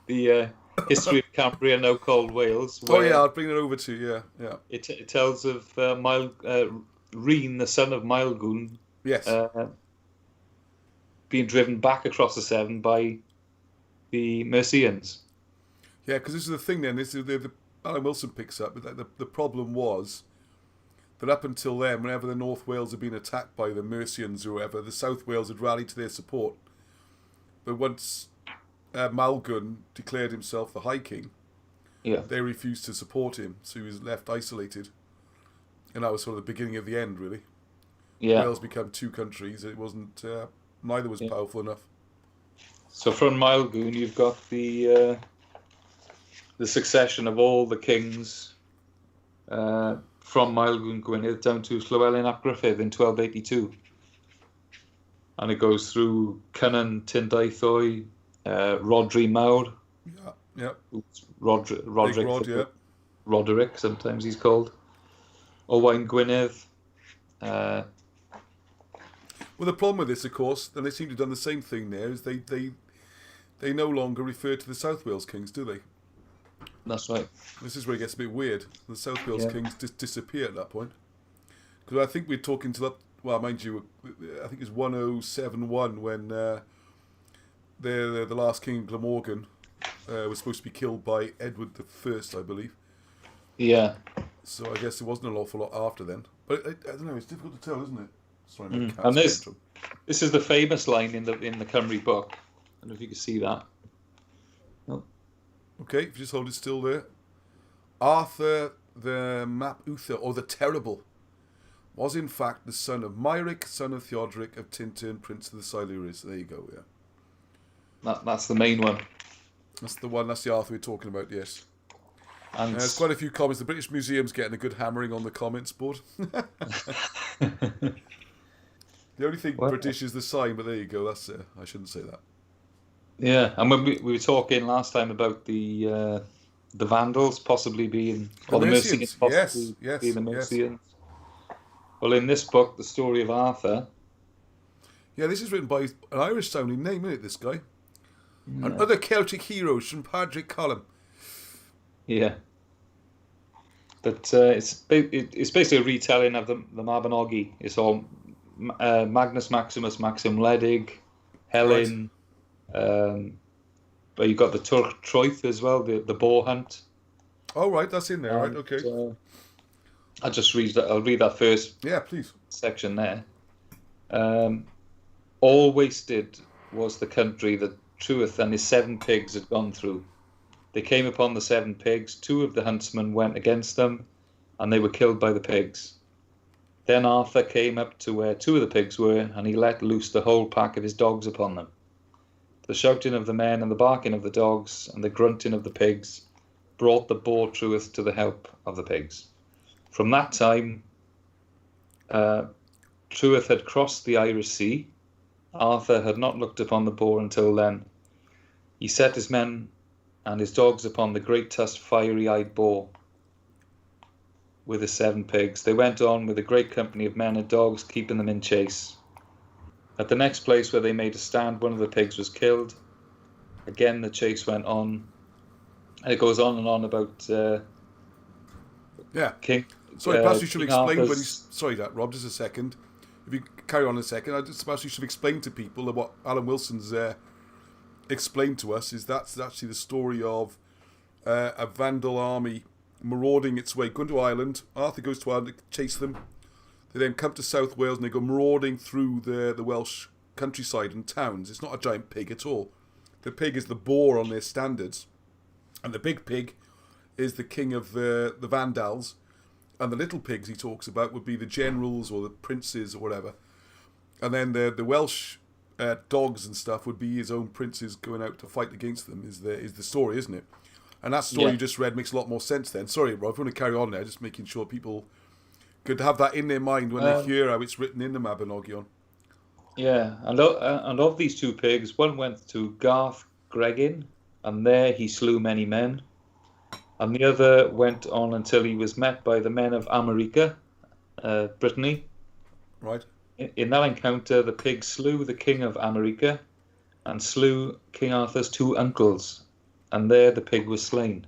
the History of Cambria, now called Wales. I'll bring it over to you. Yeah. It tells of Rhyn, the son of Maelgwn, being driven back across the Severn by the Mercians. Yeah, because this is the thing. Then this is the Alan Wilson picks up. But the problem was that up until then, whenever the North Wales had been attacked by the Mercians or whoever, the South Wales had rallied to their support. But once Maelgwn declared himself the High King, they refused to support him, so he was left isolated. And that was sort of the beginning of the end, really. Yeah. Wales became two countries. It wasn't neither was powerful enough. So from Maelgwn, you've got the succession of all the kings from Maelgwn Gwynedd down to Llywelyn ap Gruffydd in 1282. And it goes through Cynan Tyndaethwy, Rodri Mawr. Roderick, sometimes he's called. Owain Gwynedd. Well, the problem with this, of course, and they seem to have done the same thing there, is they no longer refer to the South Wales kings, do they? That's right. This is where it gets a bit weird. The South Wales kings disappear at that point. Because I think we're talking to well, mind you, I think it's 1071 when the last king of Glamorgan was supposed to be killed by Edward I, I believe. Yeah. So I guess there wasn't an awful lot after then. But I don't know, it's difficult to tell, isn't it? Sorry, and this is the famous line in the Kymry book. I don't know if you can see that. Oh. Okay, if you just hold it still there. Arthur the Map Uther, or the Terrible, was in fact the son of Meurig, son of Theodoric of Tintern, prince of the Silures. There you go, yeah. That's the main one. That's the one, that's the Arthur we're talking about, yes. And There's quite a few comments. The British Museum's getting a good hammering on the comments board. The only thing British is the sign, but there you go. That's I shouldn't say that. Yeah, and when we were talking last time about the Vandals possibly being, or the Mercians possibly being the Mercians. Well, in this book, The Story of Arthur. Yeah, this is written by an Irish-sounding name, isn't it, this guy? Yeah. And other Celtic heroes from Padraig Colum. Yeah. But it's basically a retelling of the Mabinogi. It's all Magnus Maximus, Maxim Ledig, Helen. Right. But you've got the Turk Troith as well, the boar hunt. Oh, right, that's in there, right, okay. I'll just read that. I'll read that first. Yeah, please. Section there. All wasted was the country that Truith and his 7 pigs had gone through. They came upon the 7 pigs. 2 of the huntsmen went against them, and they were killed by the pigs. Then Arthur came up to where 2 of the pigs were, and he let loose the whole pack of his dogs upon them. The shouting of the men and the barking of the dogs and the grunting of the pigs brought the boar Truith to the help of the pigs. From that time, Truith had crossed the Irish Sea. Arthur had not looked upon the boar until then. He set his men and his dogs upon the great tusked fiery-eyed boar with his 7 pigs. They went on with a great company of men and dogs, keeping them in chase. At the next place where they made a stand, one of the pigs was killed. Again, the chase went on. And it goes on and on about King. Sorry, perhaps you should explain when he's... Sorry, Rob, just a second. If you carry on a second, perhaps you should explain to people that what Alan Wilson's explained to us is that's actually the story of a Vandal army marauding its way, going to Ireland. Arthur goes to Ireland to chase them. They then come to South Wales and they go marauding through the Welsh countryside and towns. It's not a giant pig at all. The pig is the boar on their standards. And the big pig is the king of the Vandals. And the little pigs he talks about would be the generals or the princes or whatever. And then the Welsh dogs and stuff would be his own princes going out to fight against them is the story, isn't it? And that story you just read makes a lot more sense then. Sorry, Rob, if you want to carry on there, just making sure people could have that in their mind when they hear how it's written in the Mabinogion. Yeah, and of these 2 pigs, one went to Garth Gregin, and there he slew many men. And the other went on until he was met by the men of America, Brittany. Right. In that encounter, the pig slew the king of America and slew King Arthur's 2 uncles. And there the pig was slain.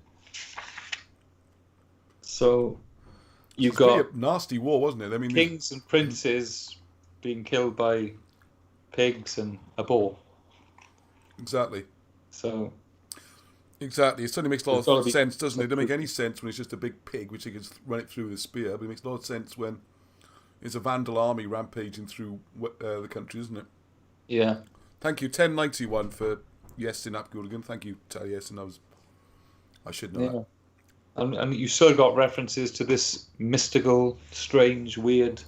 So you've got a nasty war, wasn't it? I mean, kings and princes being killed by pigs and a boar. Exactly. So... Exactly. It certainly makes a lot of sense, doesn't it? It doesn't make any sense when it's just a big pig which you can run it through with a spear, but it makes a lot of sense when it's a Vandal army rampaging through the country, isn't it? Yeah. Thank you. 1091 for yes in Apgulligan. Thank you, Taliesin. I should know that. And you still got references to this mystical, strange, weird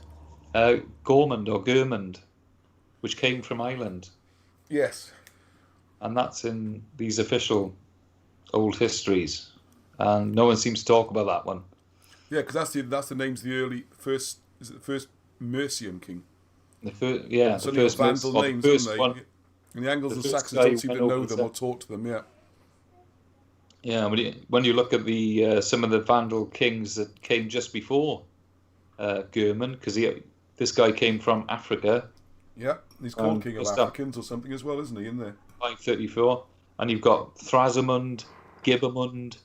Gormund or Germund, which came from Ireland. Yes. And that's in these official old histories, and no one seems to talk about that one. Yeah, because that's the names of the first Mercian king. The first Vandal names, first aren't they? One, and the Angles and Saxons don't seem to know them or talk to them. Yeah, when you look at the some of the Vandal kings that came just before German, because this guy came from Africa. Yeah, he's called King of Africans or something as well, isn't he? In there, 534, and you've got Thrasimund, Gibbermund.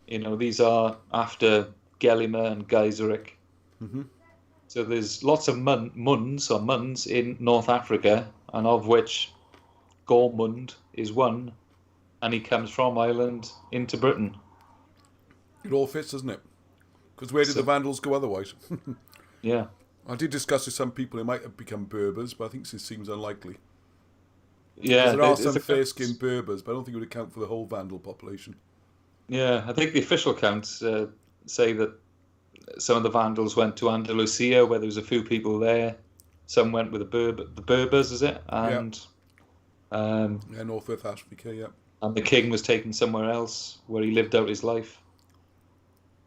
These are after Gelimer and Geiseric. Mm-hmm. So there's lots of muns in North Africa, and of which Gormund is one, and he comes from Ireland into Britain. It all fits, doesn't it? Because where did the Vandals go otherwise? Yeah. I did discuss with some people it might have become Berbers, but I think this seems unlikely. Yeah, there are some fair-skinned Berbers, but I don't think it would account for the whole Vandal population. Yeah, I think the official accounts say that some of the Vandals went to Andalusia, where there was a few people there. Some went with the Berbers, is it? And North West Africa, yeah. And the king was taken somewhere else, where he lived out his life.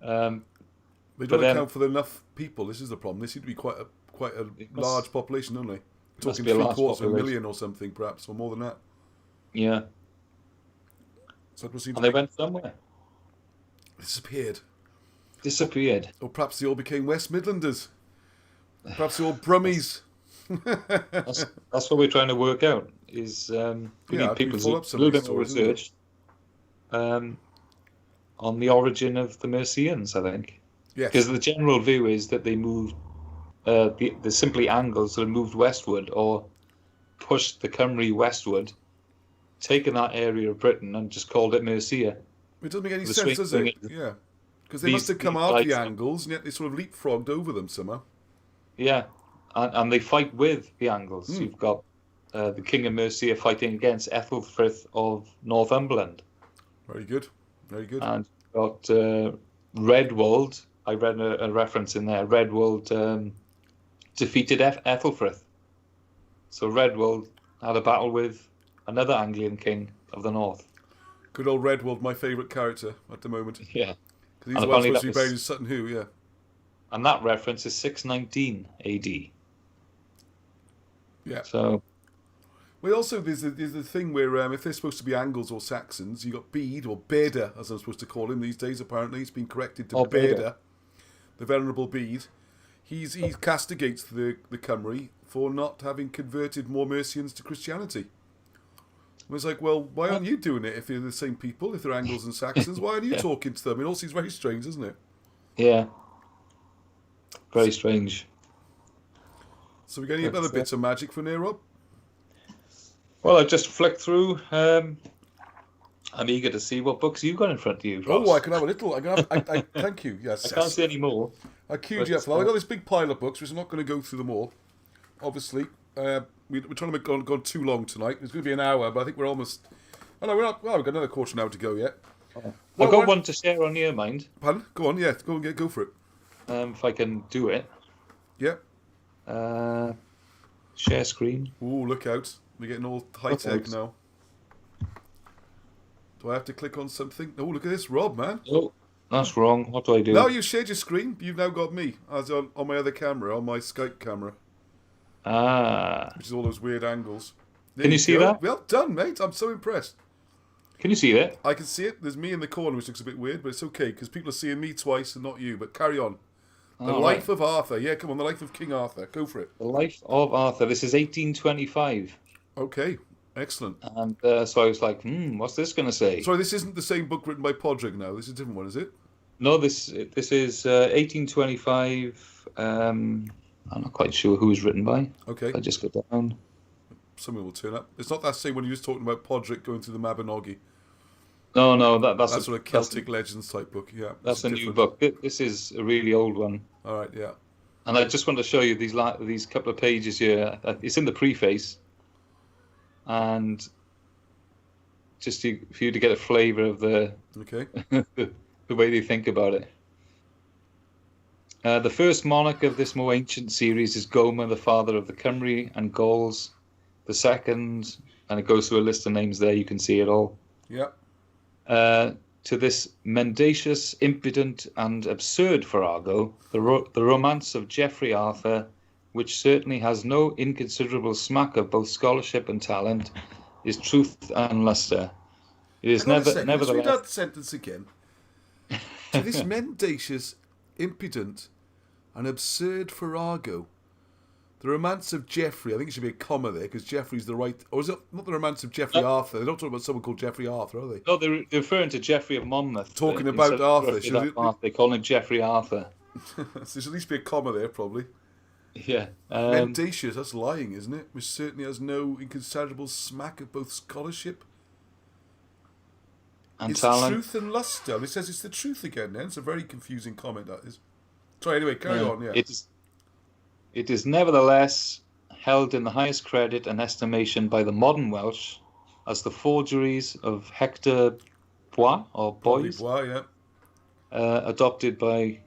They don't account for enough people. This is the problem. They seem to be quite a large population, don't they? Talking 750,000 or something, perhaps, or more than that. Yeah. So they went somewhere. Disappeared. Or perhaps they all became West Midlanders. Perhaps they all Brummies. That's what we're trying to work out. Is we need people to do a little bit more research on the origin of the Mercians, I think. Yes. Because the general view is that they moved, the simply Angles that moved westward or pushed the Kymry westward, taken that area of Britain and just called it Mercia. It doesn't make any sense, does it? Yeah. Because they must have come after the Angles, and yet they sort of leapfrogged over them somehow. Yeah. And they fight with the Angles. You've got the King of Mercia fighting against Ethelfrith of Northumberland. Very good. Very good. And you've got Redwold. I read a reference in there. Redwold defeated Ethelfrith. So Redwold had a battle with another Anglian king of the north. Good old Redwold, my favourite character at the moment. Yeah. Because he's well supposed to be buried in Sutton Hoo, yeah. And that reference is 619 AD. Yeah. So... Well, also, there's the thing where if they're supposed to be Angles or Saxons, you got Bede, or Beda, as I'm supposed to call him these days, apparently. It's been corrected to Beda, the Venerable Bede. He castigates the Kymry for not having converted more Mercians to Christianity. And it's like, well, why aren't you doing it if you're the same people, if they're Angles and Saxons? Why aren't you talking to them? It all seems very strange, doesn't it? Yeah. Very strange. So we got any other bits of magic from there, Rob? Well, I just flicked through. I'm eager to see what books you've got in front of you, Ross. Oh, I can have a little. I thank you. Yes. I can't see any more. I queued you up for that. I got this big pile of books, which I'm not going to go through them all. Obviously, we're trying to make go too long tonight. It's going to be an hour, but I think we're almost. Oh no, we're not. Well, we've got another quarter now to go yet. I've got one to share on your mind. Pardon? Go on. Yeah, go for it. If I can do it. Yeah. Share screen. Ooh, look out. We're getting all high-tech now. Do I have to click on something? Oh, look at this, Rob, man. Oh, that's wrong. What do I do? No, you shared your screen. You've now got me as on my other camera, on my Skype camera. Which is all those weird angles. Can you see that? Well done, mate. I'm so impressed. Can you see that? I can see it. There's me in the corner, which looks a bit weird, but it's okay, because people are seeing me twice and not you. But carry on. The Life of Arthur. Yeah, come on, The Life of King Arthur. Go for it. The Life of Arthur. This is 1825. Okay, excellent. And so I was like, what's this going to say? Sorry, this isn't the same book written by Podrick now. This is a different one, is it? No, this is 1825. I'm not quite sure who it's written by. Okay. I just got down. Something will turn up. It's not that same one you were just talking about, Podrick going through the Mabinogi. No, that's sort of Celtic Legends type book, yeah. That's a new book. This is a really old one. All right, yeah. And I just want to show you these couple of pages here. It's in the preface. And just for you to get a flavour of the the way they think about it. The first monarch of this more ancient series is Gomer, the father of the Kymry and Gauls. The second, and it goes through a list of names there, you can see it all. Yeah. To this mendacious, impudent, and absurd farrago, the romance of Geoffrey Arthur, which certainly has no inconsiderable smack of both scholarship and talent, is truth and lustre. It is nevertheless... Let's read that sentence again. To this mendacious, impudent, and absurd farrago, the romance of Geoffrey, I think it should be a comma there, because Geoffrey's the right... Or is it not the romance of Geoffrey Arthur? They don't talk about someone called Geoffrey Arthur, are they? No, they're referring to Geoffrey of Monmouth. Talking about Arthur. They call him Geoffrey Arthur. So there should at least be a comma there, probably. Yeah. Mendacious, that's lying, isn't it? Which certainly has no inconsiderable smack of both scholarship and talent. Truth and lustre. It says it's the truth again then. It's a very confusing comment, that is. Sorry, anyway, carry on, yeah. It is nevertheless held in the highest credit and estimation by the modern Welsh as the forgeries of Hector Bois, or Boys, yeah. Adopted by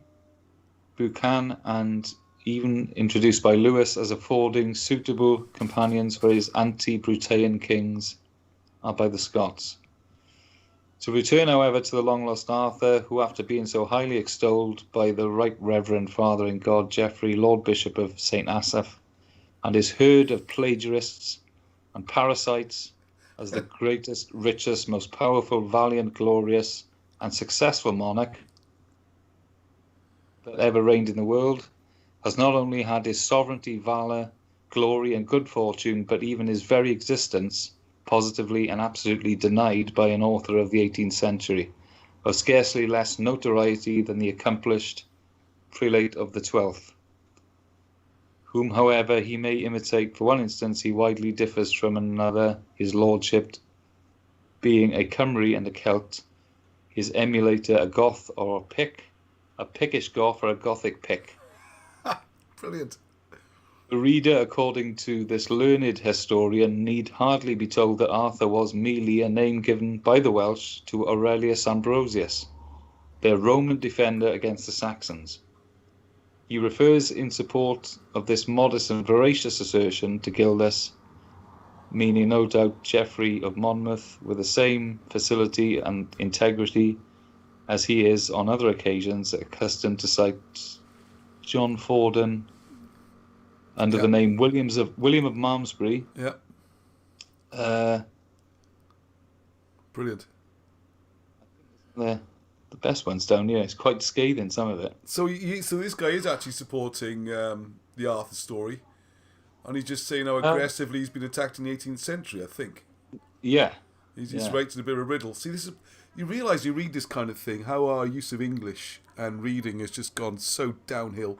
Buchan, and even introduced by Lewis as affording suitable companions for his anti-Britannian kings by the Scots. To return, however, to the long-lost Arthur, who, after being so highly extolled by the Right Reverend Father in God, Geoffrey, Lord Bishop of St. Asaph, and his herd of plagiarists and parasites, as the greatest, richest, most powerful, valiant, glorious, and successful monarch that ever reigned in the world, has not only had his sovereignty, valour, glory, and good fortune, but even his very existence positively and absolutely denied by an author of the 18th century, of scarcely less notoriety than the accomplished prelate of the 12th, whom, however, he may imitate. For one instance, he widely differs from another, his lordship being a Kymry and a Celt, his emulator a Goth or a Pict, a Pictish Goth or a Gothic Pict. Brilliant. The reader, according to this learned historian, need hardly be told that Arthur was merely a name given by the Welsh to Aurelius Ambrosius, their Roman defender against the Saxons. He refers in support of this modest and veracious assertion to Gildas, meaning no doubt Geoffrey of Monmouth, with the same facility and integrity as he is on other occasions accustomed to cite John Forden under the name William of Malmesbury. Yeah. Brilliant. The best one's down here. It's quite scathing, some of it. So this guy is actually supporting the Arthur story, and he's just saying how aggressively he's been attacked in the 18th century, I think. Yeah. He's writing a bit of a riddle. See, this is, you realise you read this kind of thing, how our use of English and reading has just gone so downhill.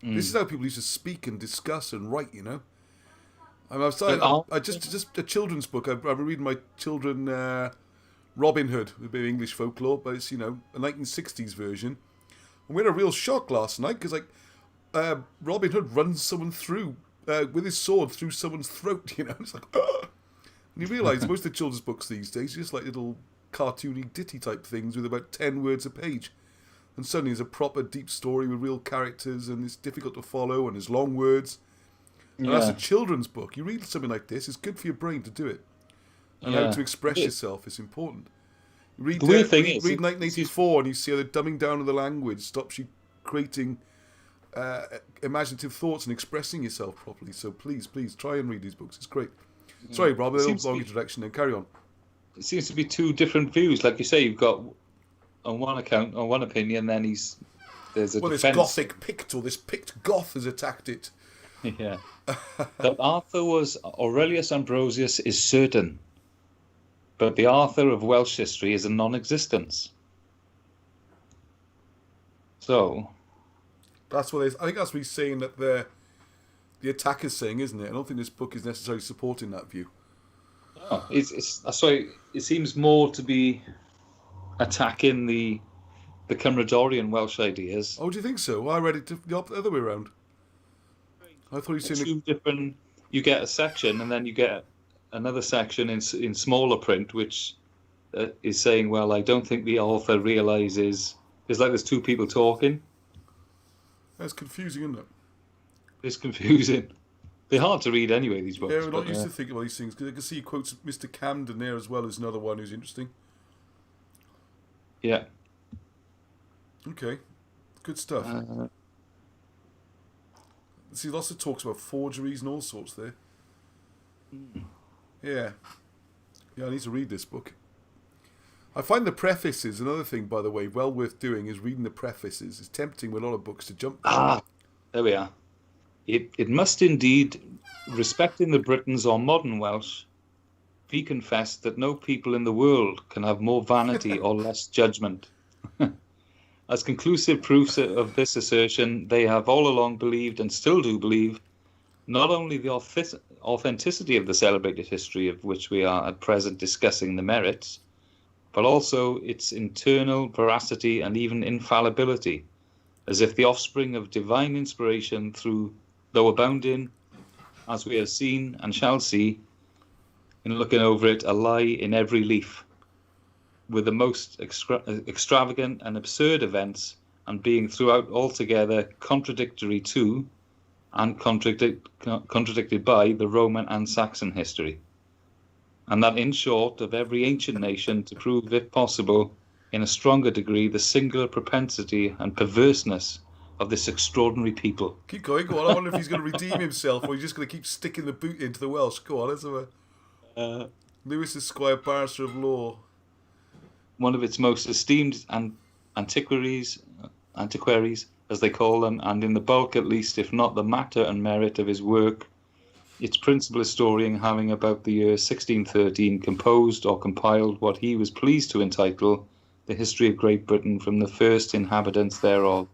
This is how people used to speak and discuss and write, you know. I just a children's book. I've been reading my children Robin Hood, a bit of English folklore, but it's, you know, a 1960s version. And we had a real shock last night because Robin Hood runs someone through with his sword through someone's throat, you know. It's like, and you realise most of the children's books these days are just like little cartoony ditty type things with about 10 words a page. And suddenly there's a proper deep story with real characters, and it's difficult to follow, and there's long words. And that's a children's book. You read something like this, it's good for your brain to do it. And how to express yourself is important. Read 1984 and you see how the dumbing down of the language stops you creating imaginative thoughts and expressing yourself properly. So please try and read these books. It's great. Sorry, Rob, a little long introduction then. Carry on. It seems to be two different views. Like you say, you've got on one account, on one opinion, then there's a defense. This Gothic Pict or this Pict Goth has attacked it. Yeah. That Arthur was Aurelius Ambrosius is certain, but the Arthur of Welsh history is a non-existence. So that's what I think that's what he's saying, that the attacker's saying, isn't it? I don't think this book is necessarily supporting that view. No, that's why it seems more to be attacking the Cymmrodorion Welsh ideas. Oh, do you think so? I read it the other way around. I thought you said two different. You get a section, and then you get another section in smaller print, which is saying, "Well, I don't think the author realizes." It's like there's two people talking. That's confusing, isn't it? It's confusing. They're hard to read anyway, these books. Yeah, we're not used to think about these things, because I can see he quotes Mr. Camden there as well as another one who's interesting. Yeah. Okay. Good stuff. See, lots of talks about forgeries and all sorts there. Yeah. Yeah, I need to read this book. I find the prefaces, another thing, by the way, well worth doing, is reading the prefaces. It's tempting with a lot of books to jump. There we are. It must indeed, respecting the Britons or modern Welsh, be confessed that no people in the world can have more vanity or less judgment. As conclusive proofs of this assertion, they have all along believed, and still do believe, not only the authenticity of the celebrated history of which we are at present discussing the merits, but also its internal veracity and even infallibility, as if the offspring of divine inspiration, though abounding, as we have seen and shall see, in looking over it, a lie in every leaf, with the most extravagant and absurd events and being throughout altogether contradictory to and contradicted by the Roman and Saxon history. And that in short of every ancient nation to prove, if possible, in a stronger degree, the singular propensity and perverseness of this extraordinary people. Keep going, go on. I wonder if he's going to redeem himself or he's just going to keep sticking the boot into the Welsh. Go on, let's have a... Lewis Esquire, Barrister of Law. One of its most esteemed antiquaries, as they call them, and in the bulk at least, if not the matter and merit of his work, its principal historian having about the year 1613 composed or compiled what he was pleased to entitle The History of Great Britain from the first inhabitants thereof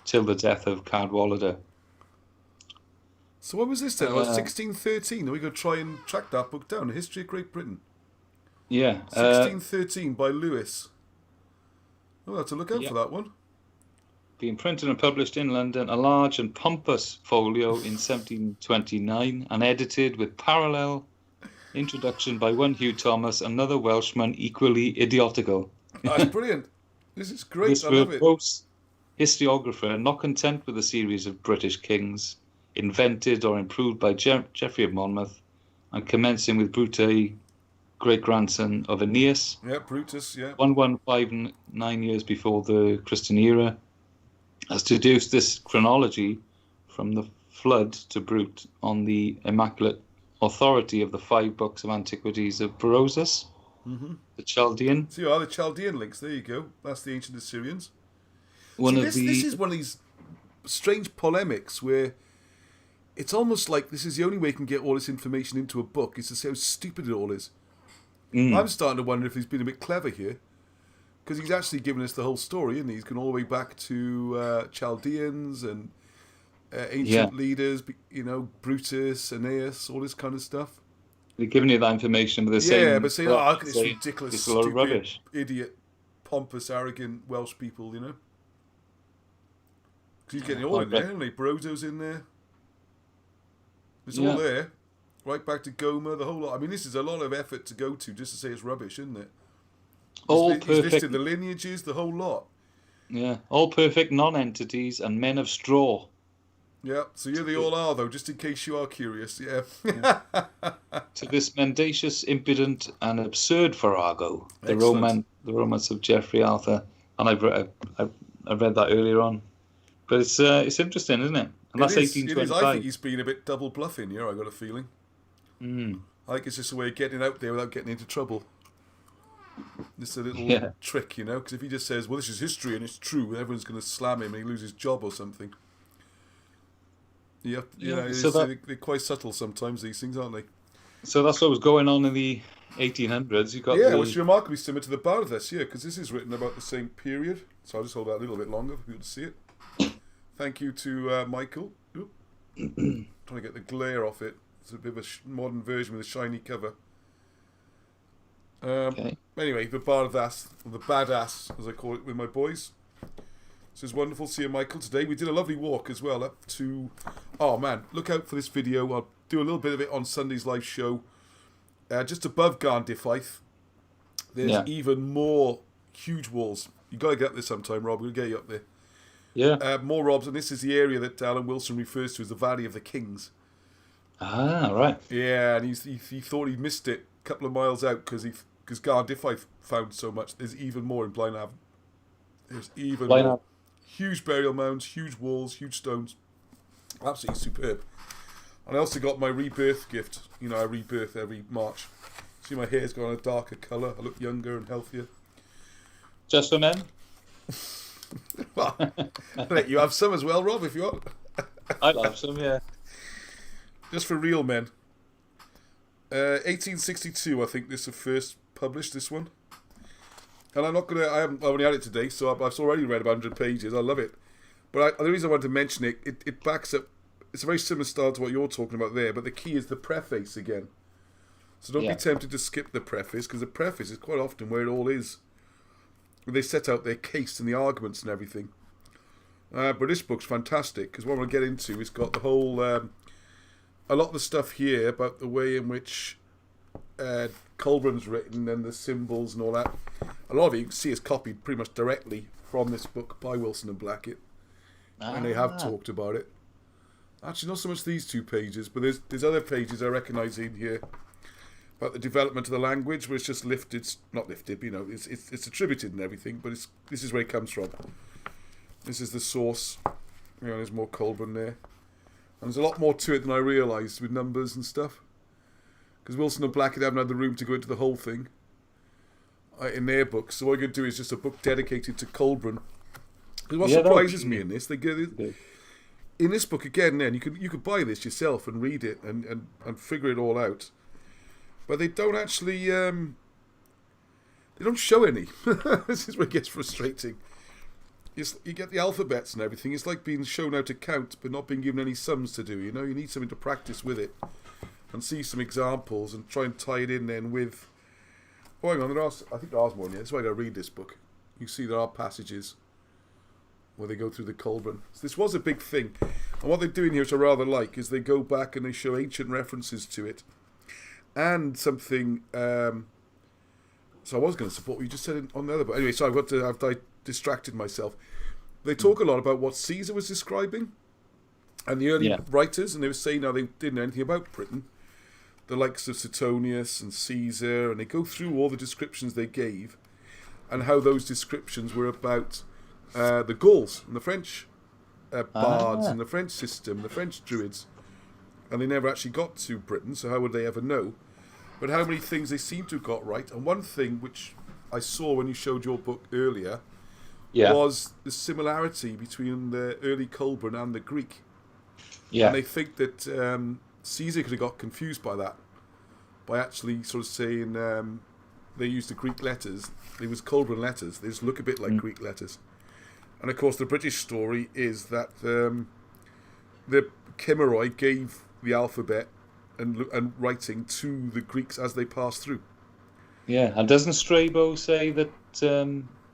till the death of Cadwallader. So what was this then? 1613. Are we going to try and track that book down? The History of Great Britain. Yeah. 1613 by Lewis. I'll have to look out for that one. Being printed and published in London, a large and pompous folio in 1729, and edited with parallel introduction by one Hugh Thomas, another Welshman equally idiotical. That's brilliant. This is great. I love it. This historiographer, not content with a series of British kings, invented or improved by Geoffrey of Monmouth, and commencing with Brute, great-grandson of Aeneas. Yeah, Brutus, yeah. 1159 years before the Christian era, has deduced this chronology from the flood to Brute on the immaculate authority of the 5 books of antiquities of Berosus, the Chaldean. So you are the Chaldean links, there you go. That's the ancient Assyrians. This is one of these strange polemics where it's almost like this is the only way you can get all this information into a book, is to say how stupid it all is. I'm starting to wonder if he's been a bit clever here, because he's actually given us the whole story, isn't he? He's gone all the way back to Chaldeans and ancient leaders, Brutus, Aeneas, all this kind of stuff. They're giving you that information, but they're saying... Yeah, but saying, look at this ridiculous, it's a lot of rubbish. Idiot, pompous, arrogant Welsh people, Because he's getting it all in there, isn't he? Brodo's in there. It's all there. Right back to Gomer, the whole lot. I mean, this is a lot of effort to go to just to say it's rubbish, isn't it? He's listed the lineages, the whole lot. Yeah, all perfect non-entities and men of straw. Yeah, so you they all are, though, just in case you are curious, yeah. To this mendacious, impudent, and absurd farrago, the romance of Geoffrey Arthur, and I've read that earlier on. But it's interesting, isn't it? And that's 1825. It is. I think he's been a bit double bluffing here, I got a feeling. I think it's just a way of getting out there without getting into trouble. It's a little trick, because if he just says, well, this is history and it's true, everyone's going to slam him and he loses his job or something. They're quite subtle sometimes, these things, aren't they? So that's what was going on in the 1800s. Which is remarkably similar to the Barddas, because this is written about the same period. So I'll just hold that a little bit longer for people to see it. Thank you to Michael. Trying to get the glare off it. It's a bit of a modern version with a shiny cover. Anyway, the Barddas, or the Badass, as I call it with my boys. So it's wonderful seeing Michael today. We did a lovely walk as well up to... Oh, man, look out for this video. I'll do a little bit of it on Sunday's live show. Just above Garndyffaith, there's even more huge walls. You've got to get up there sometime, Rob. We'll get you up there. Yeah. More Robs, and this is the area that Alan Wilson refers to as the Valley of the Kings. Ah, right. Yeah, and he thought he missed it a couple of miles out because Garndyffaith found so much. There's even more in Blaenavon. There's even more. Huge burial mounds, huge walls, huge stones. Absolutely superb. And I also got my rebirth gift. I rebirth every March. See, my hair's got a darker colour. I look younger and healthier. Just for men? Well, I'll let you have some as well, Rob, if you want. I'll have some, yeah. Just for real men. 1862, I think this was first published, this one. And I'm not going to... I've only had it today, so I've already read about 100 pages. I love it. But the reason I wanted to mention it backs up... It's a very similar style to what you're talking about there, but the key is the preface again. So don't be tempted to skip the preface, because the preface is quite often where it all is. Where they set out their case and the arguments and everything. But this book's fantastic, because what we'll get into is got the whole... a lot of the stuff here about the way in which Coelbren's written and the symbols and all that. A lot of it you can see is copied pretty much directly from this book by Wilson and Blackett, and they have talked about it. Actually, not so much these 2 pages, but there's other pages I recognise in here about the development of the language, where it's just not lifted, it's attributed and everything, but this is where it comes from. This is the source. There's more Coelbren there. And there's a lot more to it than I realised with numbers and stuff. Because Wilson and Blackett haven't had the room to go into the whole thing in their books. So what I'm going to do is just a book dedicated to Coelbren. Because what surprises me in this, in this book again, then you could buy this yourself and read it and figure it all out. But they don't actually, they don't show any. This is where it gets frustrating. You get the alphabets and everything. It's like being shown how to count, but not being given any sums to do. You need something to practice with it, and see some examples, and try and tie it in then with. Oh, hang on, I think there are more in here. That's why I got to read this book. You see, there are passages where they go through the Coelbren. So this was a big thing, and what they're doing here, which I rather like, is they go back and they show ancient references to it, and something. So I was going to support what you just said on the other, but anyway, so I've distracted myself. They talk a lot about what Caesar was describing and the early writers, and they were saying how they didn't know anything about Britain, the likes of Suetonius and Caesar, and they go through all the descriptions they gave and how those descriptions were about the Gauls and the French bards and the French system, the French druids, and they never actually got to Britain, so how would they ever know? But how many things they seem to have got right. And one thing which I saw when you showed your book earlier was the similarity between the early Coelbren and the Greek. Yeah. And they think that Caesar could have got confused by that, by actually sort of saying they used the Greek letters. It was Coelbren letters. They just look a bit like Greek letters. And of course, the British story is that the Kymry gave the alphabet and writing to the Greeks as they passed through. Yeah, and doesn't Strabo say that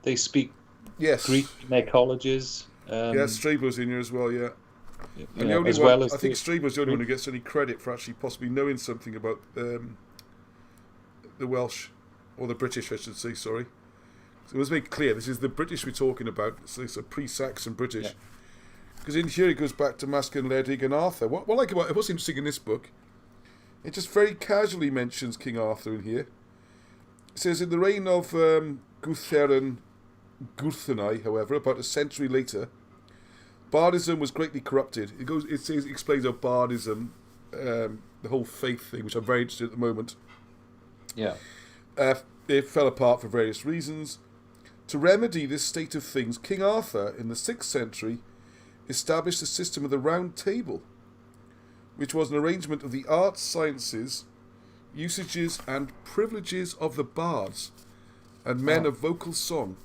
they speak Greek in their colleges? Strabo's in here as well, yeah. And I think Strabo's the only one who gets any credit for actually possibly knowing something about the Welsh, or the British, I should say, sorry. So let's make it clear, this is the British we're talking about, so it's a pre-Saxon British. Because in here it goes back to Mascan, Ledig and Arthur. What's interesting in this book, it just very casually mentions King Arthur in here. It says, in the reign of Gutheren Gwrthynai, however, about a century later, Bardism was greatly corrupted. It explains how Bardism, the whole faith thing, which I'm very interested in at the moment, it fell apart for various reasons. To remedy this state of things, King Arthur, in the 6th century, established a system of the Round Table, which was an arrangement of the arts, sciences, usages and privileges of the bards and men of vocal song,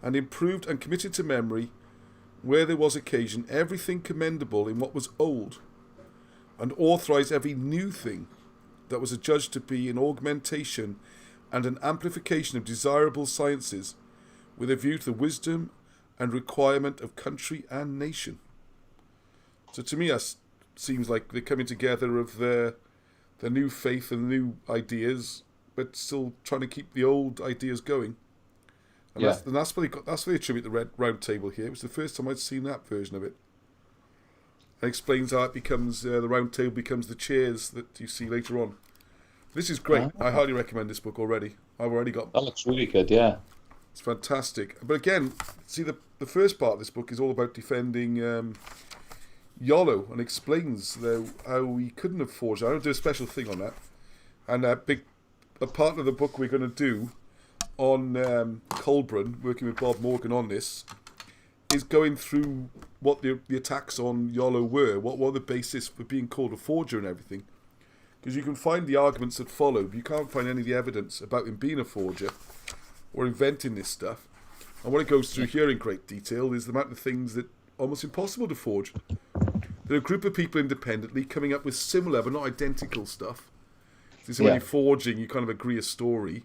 and improved and committed to memory, where there was occasion, everything commendable in what was old, and authorised every new thing that was adjudged to be an augmentation and an amplification of desirable sciences, with a view to the wisdom and requirement of country and nation. So to me, that seems like the coming together of the new faith and new ideas, but still trying to keep the old ideas going. And that's why they attribute the Round Table here. It was the first time I'd seen that version of it. It explains how it becomes the Round Table becomes the chairs that you see later on. This is great. I highly recommend this book already. I've already got. That looks really good. Yeah, it's fantastic. But again, see the first part of this book is all about defending Iolo, and explains how he couldn't have forged. I don't do a special thing on that, and a part of the book we're going to do on Coelbren, working with Bob Morgan on this, is going through what the attacks on Iolo were, what were the basis for being called a forger and everything. Because you can find the arguments that follow, but you can't find any of the evidence about him being a forger or inventing this stuff. And what it goes through here in great detail is the amount of things that are almost impossible to forge. There are a group of people independently coming up with similar but not identical stuff. So when you're forging, you kind of agree a story.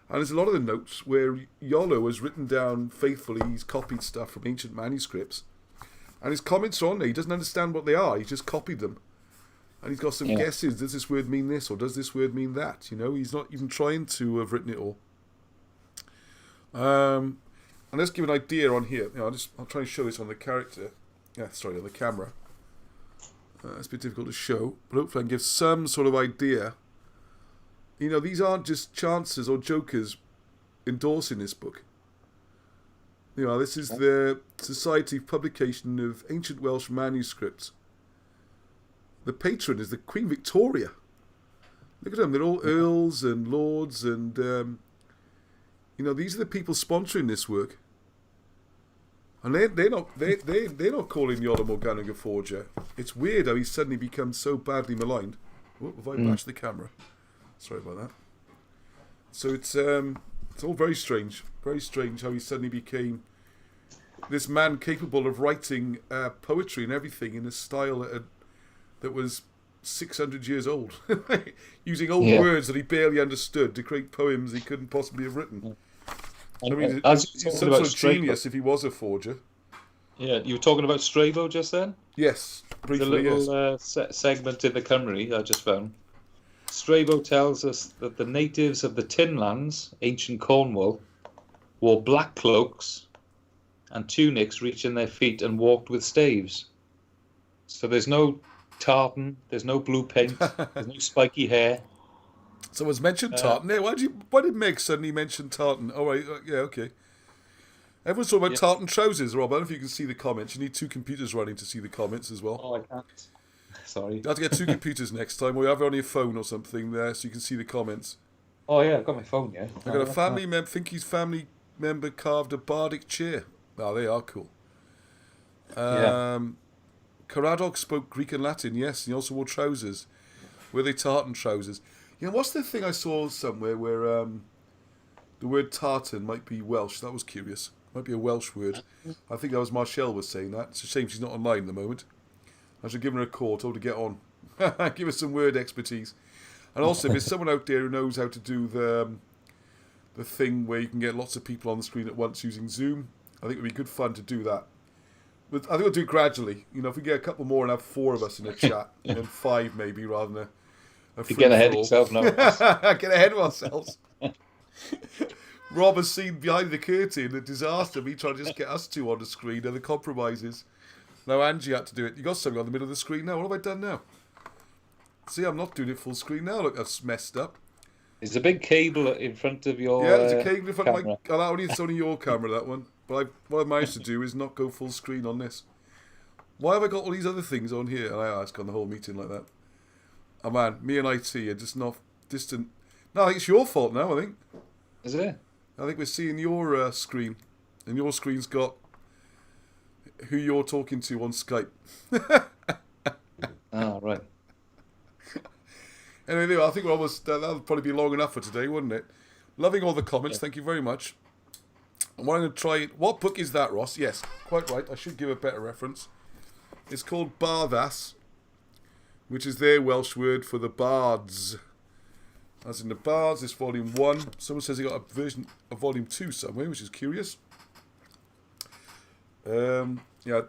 And there's a lot of the notes where Iolo has written down faithfully, he's copied stuff from ancient manuscripts. And his comments are on there. He doesn't understand what they are. He just copied them. And he's got some guesses. Does this word mean this, or does this word mean that? He's not even trying to have written it all. And And let's give an idea on here. I'll try and show this on the character. On the camera. It's a bit difficult to show, but hopefully I can give some sort of idea. These aren't just chancers or jokers endorsing this book. This is the Society of Publication of Ancient Welsh Manuscripts. The patron is the Queen Victoria. Look at them; they're all earls and lords, and these are the people sponsoring this work. And they're not calling Iolo Morganwg a forger. It's weird how he's suddenly become so badly maligned. Oh, have I bashed the camera? Sorry about that. So it's all very strange. Very strange how he suddenly became this man capable of writing poetry and everything in a style that was 600 years old. Using old words that he barely understood to create poems he couldn't possibly have written. I mean, he's some sort of genius if he was a forger. Yeah, you were talking about Strabo just then? Yes, briefly, the little segment in the Kymry I just found. Strabo tells us that the natives of the Tinlands, ancient Cornwall, wore black cloaks and tunics reaching their feet and walked with staves. So there's no tartan, there's no blue paint, there's no spiky hair. Someone's mentioned tartan there. Why did Meg suddenly mention tartan? Oh, right, yeah, okay. Everyone's talking about tartan trousers, Rob. I don't know if you can see the comments. You need two computers running to see the comments as well. Oh, I can't. Sorry. You have to get two computers next time, or you have it on your phone or something there so you can see the comments. Oh, yeah, I've got my phone, yeah. I got a family member, think his family member carved a bardic chair. Oh, they are cool. Caradog spoke Greek and Latin, yes, and he also wore trousers. Were they tartan trousers? What's the thing I saw somewhere where the word tartan might be Welsh? That was curious. Might be a Welsh word. I think that was Marshall was saying that. It's a shame she's not online at the moment. I should give her a call, told her to get on. Give her some word expertise. And also, if there's someone out there who knows how to do the thing where you can get lots of people on the screen at once using Zoom, I think it would be good fun to do that. But I think we'll do it gradually. If we get a couple more and have 4 of us in a chat, and then 5 maybe, rather than a free get ahead of yourself now. Get ahead of ourselves. Rob has seen behind the curtain the disaster of me trying to just get us 2 on the screen and the compromises. Now Angie had to do it. You got something on the middle of the screen now. What have I done now? See, I'm not doing it full screen now. Look, that's messed up. There's a big cable in front of your there's a cable in front camera. of my... It's only your camera, that one. But what I managed to do is not go full screen on this. Why have I got all these other things on here? And I ask on the whole meeting like that. Oh man, me and IT are just not distant. No, I think it's your fault now, I think. Is it? I think we're seeing your screen. And your screen's got who you're talking to on Skype. Right. Anyway, I think we're almost... that'll probably be long enough for today, wouldn't it? Loving all the comments, Thank you very much. And what I'm going to try... What book is that, Ross? Yes, quite right. I should give a better reference. It's called Barddas, which is their Welsh word for the bards. As in the bards, it's volume 1. Someone says they got a version of volume 2 somewhere, which is curious. You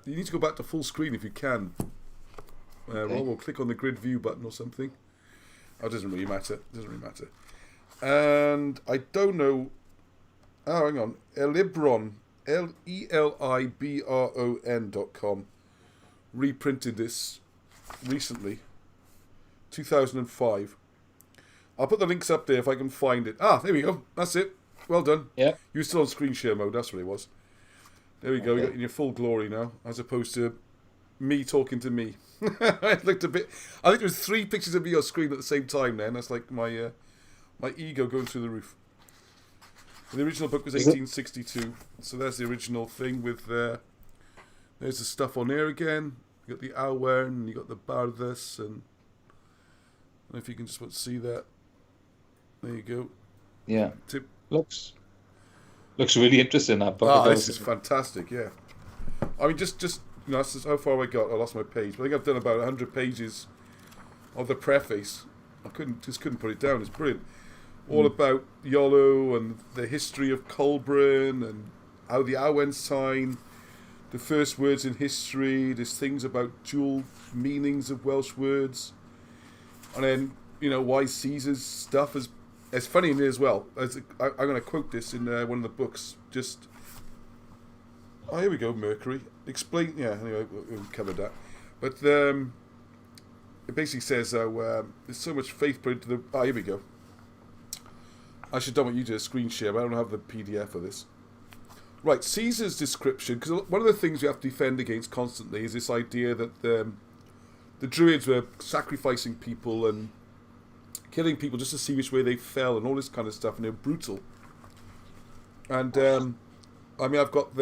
need to go back to full screen if you can. Rob will click on the grid view button or something. Oh, it doesn't really matter. And I don't know... Oh, hang on. Elibron, Elibron.com reprinted this recently. 2005. I'll put the links up there if I can find it. Ah, there we go. That's it. Well done. Yeah. You were still on screen share mode. That's what it was. There we go. You got in your full glory now, as opposed to me talking to me. It looked a bit... I think there was 3 pictures of me on screen at the same time then. That's like my ego going through the roof. The original book was 1862, so there's the original thing with... there's the stuff on there again. You got the Iolo, and you got the Barddas, and... I don't know if you can just see that. There you go. Yeah. Looks really interesting, that book. This is fantastic, yeah. I mean, just that's how far I got. I lost my page. But I think I've done about 100 pages of the preface. I couldn't put it down. It's brilliant. All about Iolo and the history of Coelbren and how the Owen sign, the first words in history. There's things about dual meanings of Welsh words. And then, why Caesar's stuff is... It's funny in there as well. I'm going to quote this in one of the books, just Oh, here we go, Mercury. Explain, yeah, anyway, we've covered that. But it basically says there's so much faith put into the... Ah, here we go. I should don't want you to screen share, but I don't have the PDF of this. Right, Caesar's description, because one of the things we have to defend against constantly is this idea that the Druids were sacrificing people and killing people just to see which way they fell and all this kind of stuff, and they're brutal. And, I mean, I've got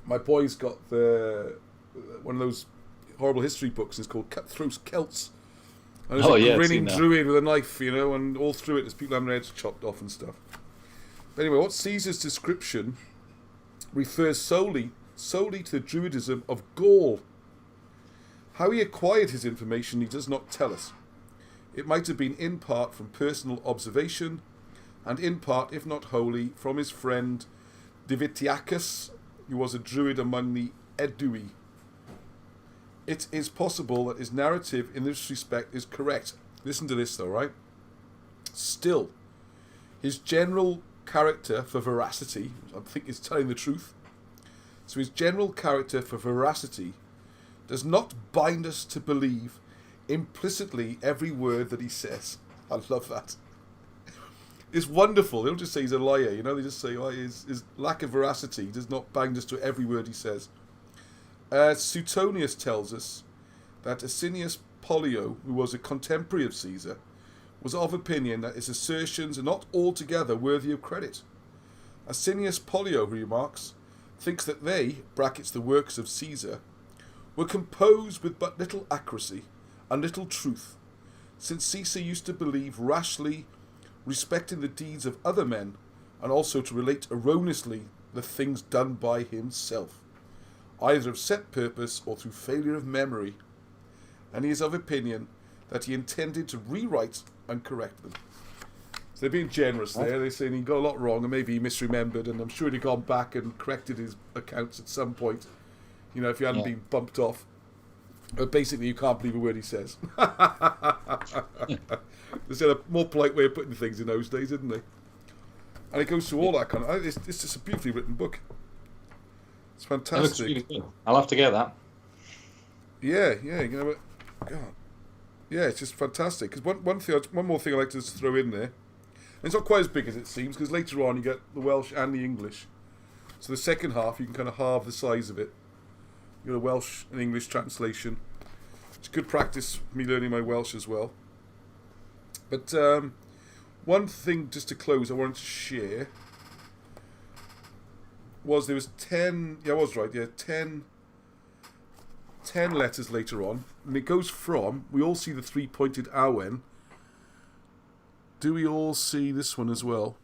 my boy's got one of those horrible history books, it's called Cutthroat Celts. And there's a grinning druid with a knife, you know, and all through it there's people having their heads chopped off and stuff. But anyway, what Caesar's description refers solely to the Druidism of Gaul. How he acquired his information he does not tell us. It might have been in part from personal observation, and in part, if not wholly, from his friend Divitiacus, who was a Druid among the Edui. It is possible that his narrative in this respect is correct. Listen to this though, right? Still, his general character for veracity, I think is telling the truth, so his general character for veracity does not bind us to believe implicitly every word that he says. I love that. It's wonderful. They don't just say he's a liar, you know, they just say his lack of veracity does not bind us to every word he says. Suetonius tells us that Asinius Pollio, who was a contemporary of Caesar, was of opinion that his assertions are not altogether worthy of credit. Asinius Pollio, he remarks, thinks that they, brackets the works of Caesar, were composed with but little accuracy and little truth, since Caesar used to believe rashly respecting the deeds of other men, and also to relate erroneously the things done by himself, either of set purpose or through failure of memory, and he is of opinion that he intended to rewrite and correct them. So they're being generous there. They're saying he got a lot wrong and maybe he misremembered, and I'm sure he'd gone back and corrected his accounts at some point, you know, if he hadn't been bumped off. But basically, you can't believe a word he says. There's a more polite way of putting things in those days, isn't they? And it goes through all that kind of... It's just a beautifully written book. It's fantastic. Really good. I'll have to get that. Yeah, you know, God. Yeah, it's just fantastic. Because one more thing I'd like to just throw in there. And it's not quite as big as it seems, because later on you get the Welsh and the English. So the second half, you can kind of halve the size of it. You know, Welsh and English translation. It's good practice for me learning my Welsh as well. But one thing, just to close, I wanted to share was there was 10... Yeah, I was right, yeah, 10 letters later on. And it goes from... We all see the three-pointed awen. Do we all see this one as well?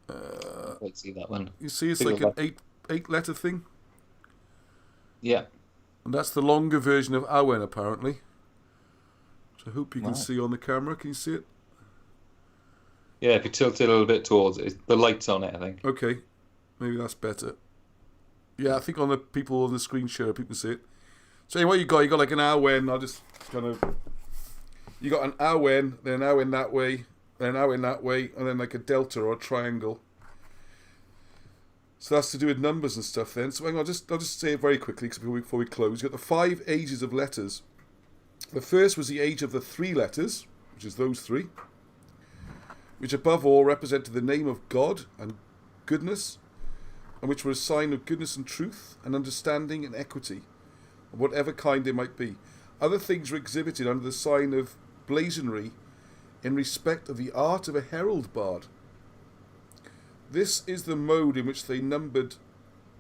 I see that one. You see it's like an eight-letter thing? Yeah. And that's the longer version of awen, apparently. Which I hope you can see on the camera. Can you see it? Yeah, if you tilt it a little bit towards it, the light's on it, I think. Okay, maybe that's better. Yeah, I think on the people on the screen share, people see it. So anyway, you got like an awen. I'll just kind of... You got an awen, then an awen that way, then an awen that way, and then like a delta or a triangle. So that's to do with numbers and stuff then. So I'll just say it very quickly before we close. You've got the 5 ages of letters. The first was the age of the 3 letters, which is those 3, which above all represented the name of God and goodness, and which were a sign of goodness and truth and understanding and equity, of whatever kind they might be. Other things were exhibited under the sign of blazonry in respect of the art of a herald bard. This is the mode in which they numbered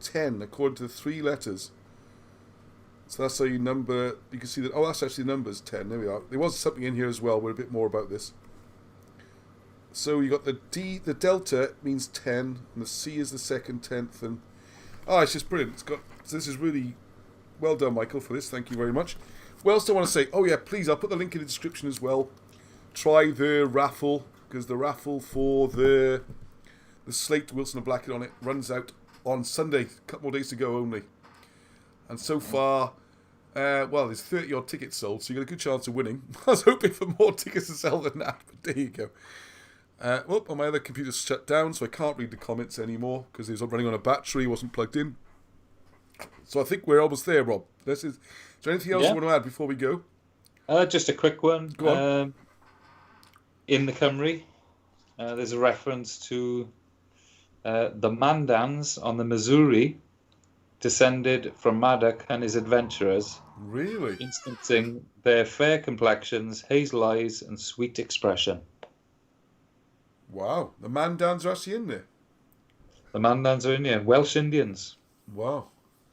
10 according to the 3 letters. So that's how you number... You can see that... Oh, that's actually numbers 10. There we are. There was something in here as well with a bit more about this. So you got the D... The delta means 10, and the C is the second 10th, and... Oh, it's just brilliant. It's got... So this is really... Well done, Michael, for this. Thank you very much. What else do I want to say? Oh, yeah, please, I'll put the link in the description as well. Try the raffle, because the raffle for the Slate Wilson and Blackett on it runs out on Sunday. A couple more days to go only. And so far, well, there's 30 odd tickets sold, so you got a good chance of winning. I was hoping for more tickets to sell than that, but there you go. Well, my other computer's shut down, so I can't read the comments anymore because it was running on a battery, wasn't plugged in. So I think we're almost there, Rob. Is there anything else you want to add before we go? Just a quick one. Go on. In the Kymry, there's a reference to the Mandans on the Meurig descended from Madoc and his adventurers. Really? Instancing their fair complexions, hazel eyes, and sweet expression. Wow. The Mandans are actually in there. The Mandans are in here. Welsh Indians. Wow.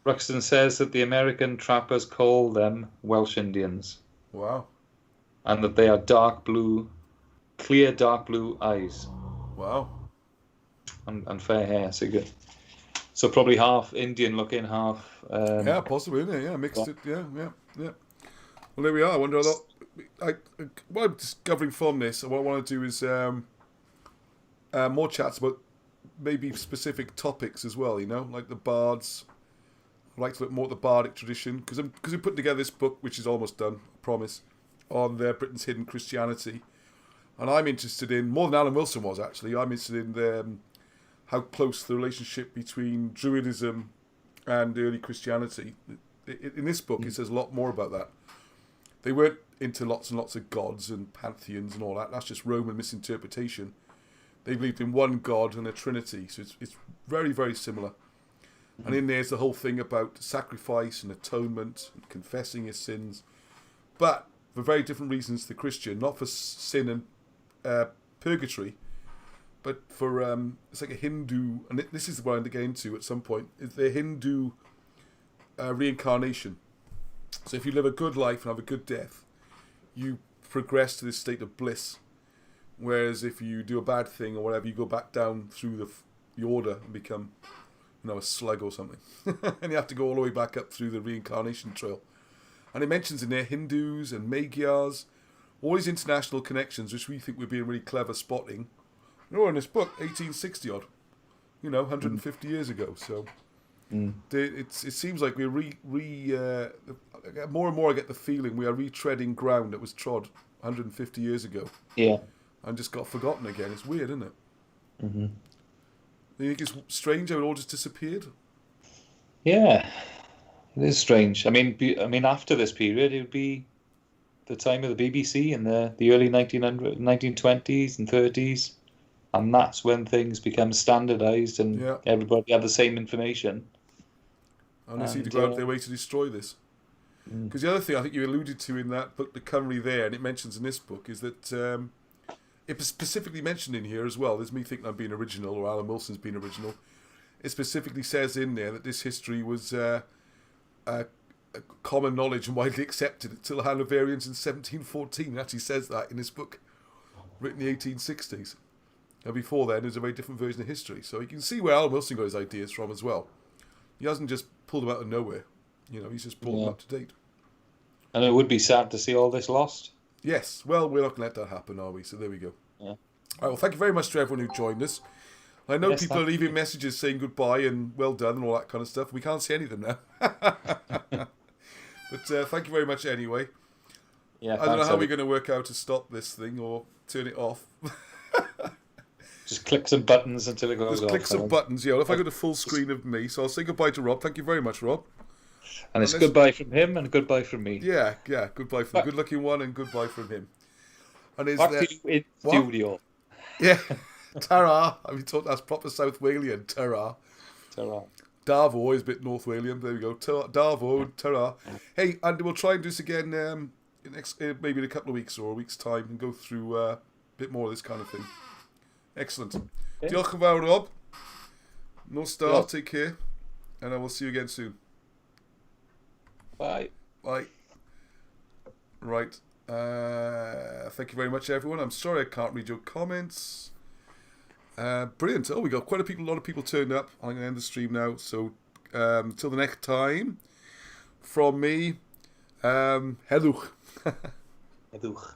Ruxton says that the American trappers call them Welsh Indians. Wow. And that they are clear dark blue eyes. Wow. And fair hair, so good. So probably half Indian looking, half... yeah, possibly, isn't it? Yeah, mixed it. Yeah. Well, there we are. I wonder a lot... what I'm discovering from this, what I want to do is more chats about maybe specific topics as well, like the bards. I'd like to look more at the bardic tradition, because we put together this book, which is almost done, I promise, on Britain's hidden Christianity. And I'm interested in, more than Alan Wilson was actually, I'm interested in how close the relationship between Druidism and early Christianity. In this book, it says a lot more about that. They weren't into lots and lots of gods and pantheons and all that. That's just Roman misinterpretation. They believed in one God and a Trinity, so it's very, very similar. And in there's the whole thing about sacrifice and atonement and confessing your sins, but for very different reasons to the Christian, not for sin and purgatory, but for it's like a Hindu, and this is what I'm going to get into at some point. It's the Hindu reincarnation. So if you live a good life and have a good death, you progress to this state of bliss. Whereas if you do a bad thing or whatever, you go back down through the order and become, a slug or something, and you have to go all the way back up through the reincarnation trail. And it mentions in there Hindus and Magyars, all these international connections, which we think we're being really clever spotting. In this book, 1860 odd, 150 years ago. So it seems like we're more and more I get the feeling we are retreading ground that was trod 150 years ago. Yeah. And just got forgotten again. It's weird, isn't it? Mm-hmm. You think it's strange how it all just disappeared? Yeah, it is strange. I mean, after this period, it would be the time of the BBC in the early 1920s and 30s. And that's when things become standardised and everybody had the same information. And they seem to go out of their way to destroy this. Because the other thing I think you alluded to in that book, The Kymry there, and it mentions in this book, is that it specifically mentioned in here as well, there's me thinking I'm being original, or Alan Wilson's being original, it specifically says in there that this history was common knowledge and widely accepted until the Hanoverians in 1714. It actually says that in this book, written in the 1860s. Now before then, there's a very different version of history. So you can see where Alan Wilson got his ideas from as well. He hasn't just pulled them out of nowhere. He's just pulled them up to date. And it would be sad to see all this lost. Yes, well, we're not going to let that happen, are we? So there we go. Yeah. All right, well, thank you very much to everyone who joined us. I know people are leaving messages saying goodbye and well done and all that kind of stuff. We can't see any of them now. But thank you very much anyway. Yeah, I don't know how we're going to work out to stop this thing or turn it off. Just click some buttons until it goes off. Just click some buttons, yeah. Well, if I got a full screen of me, so I'll say goodbye to Rob. Thank you very much, Rob. And it's goodbye from him and goodbye from me. Yeah. Goodbye from the good-looking one and goodbye from him. And is back to you in studio. Yeah. Ta-ra. I mean, that's proper South Walian. Ta-ra. Ta-ra. Darvo is a bit North Walian. There we go. Darvo. Ta-ra. Hey, and we'll try and do this again maybe in a couple of weeks or a week's time and go through a bit more of this kind of thing. Excellent. Okay. Diolch yn fawr, Rob. No star. Take care. And I will see you again soon. Bye. Right. Thank you very much, everyone. I'm sorry I can't read your comments. Brilliant. Oh, we got quite a lot of people turned up. I'm going to end the stream now. So, till the next time, from me, Hedwch. Hedwch.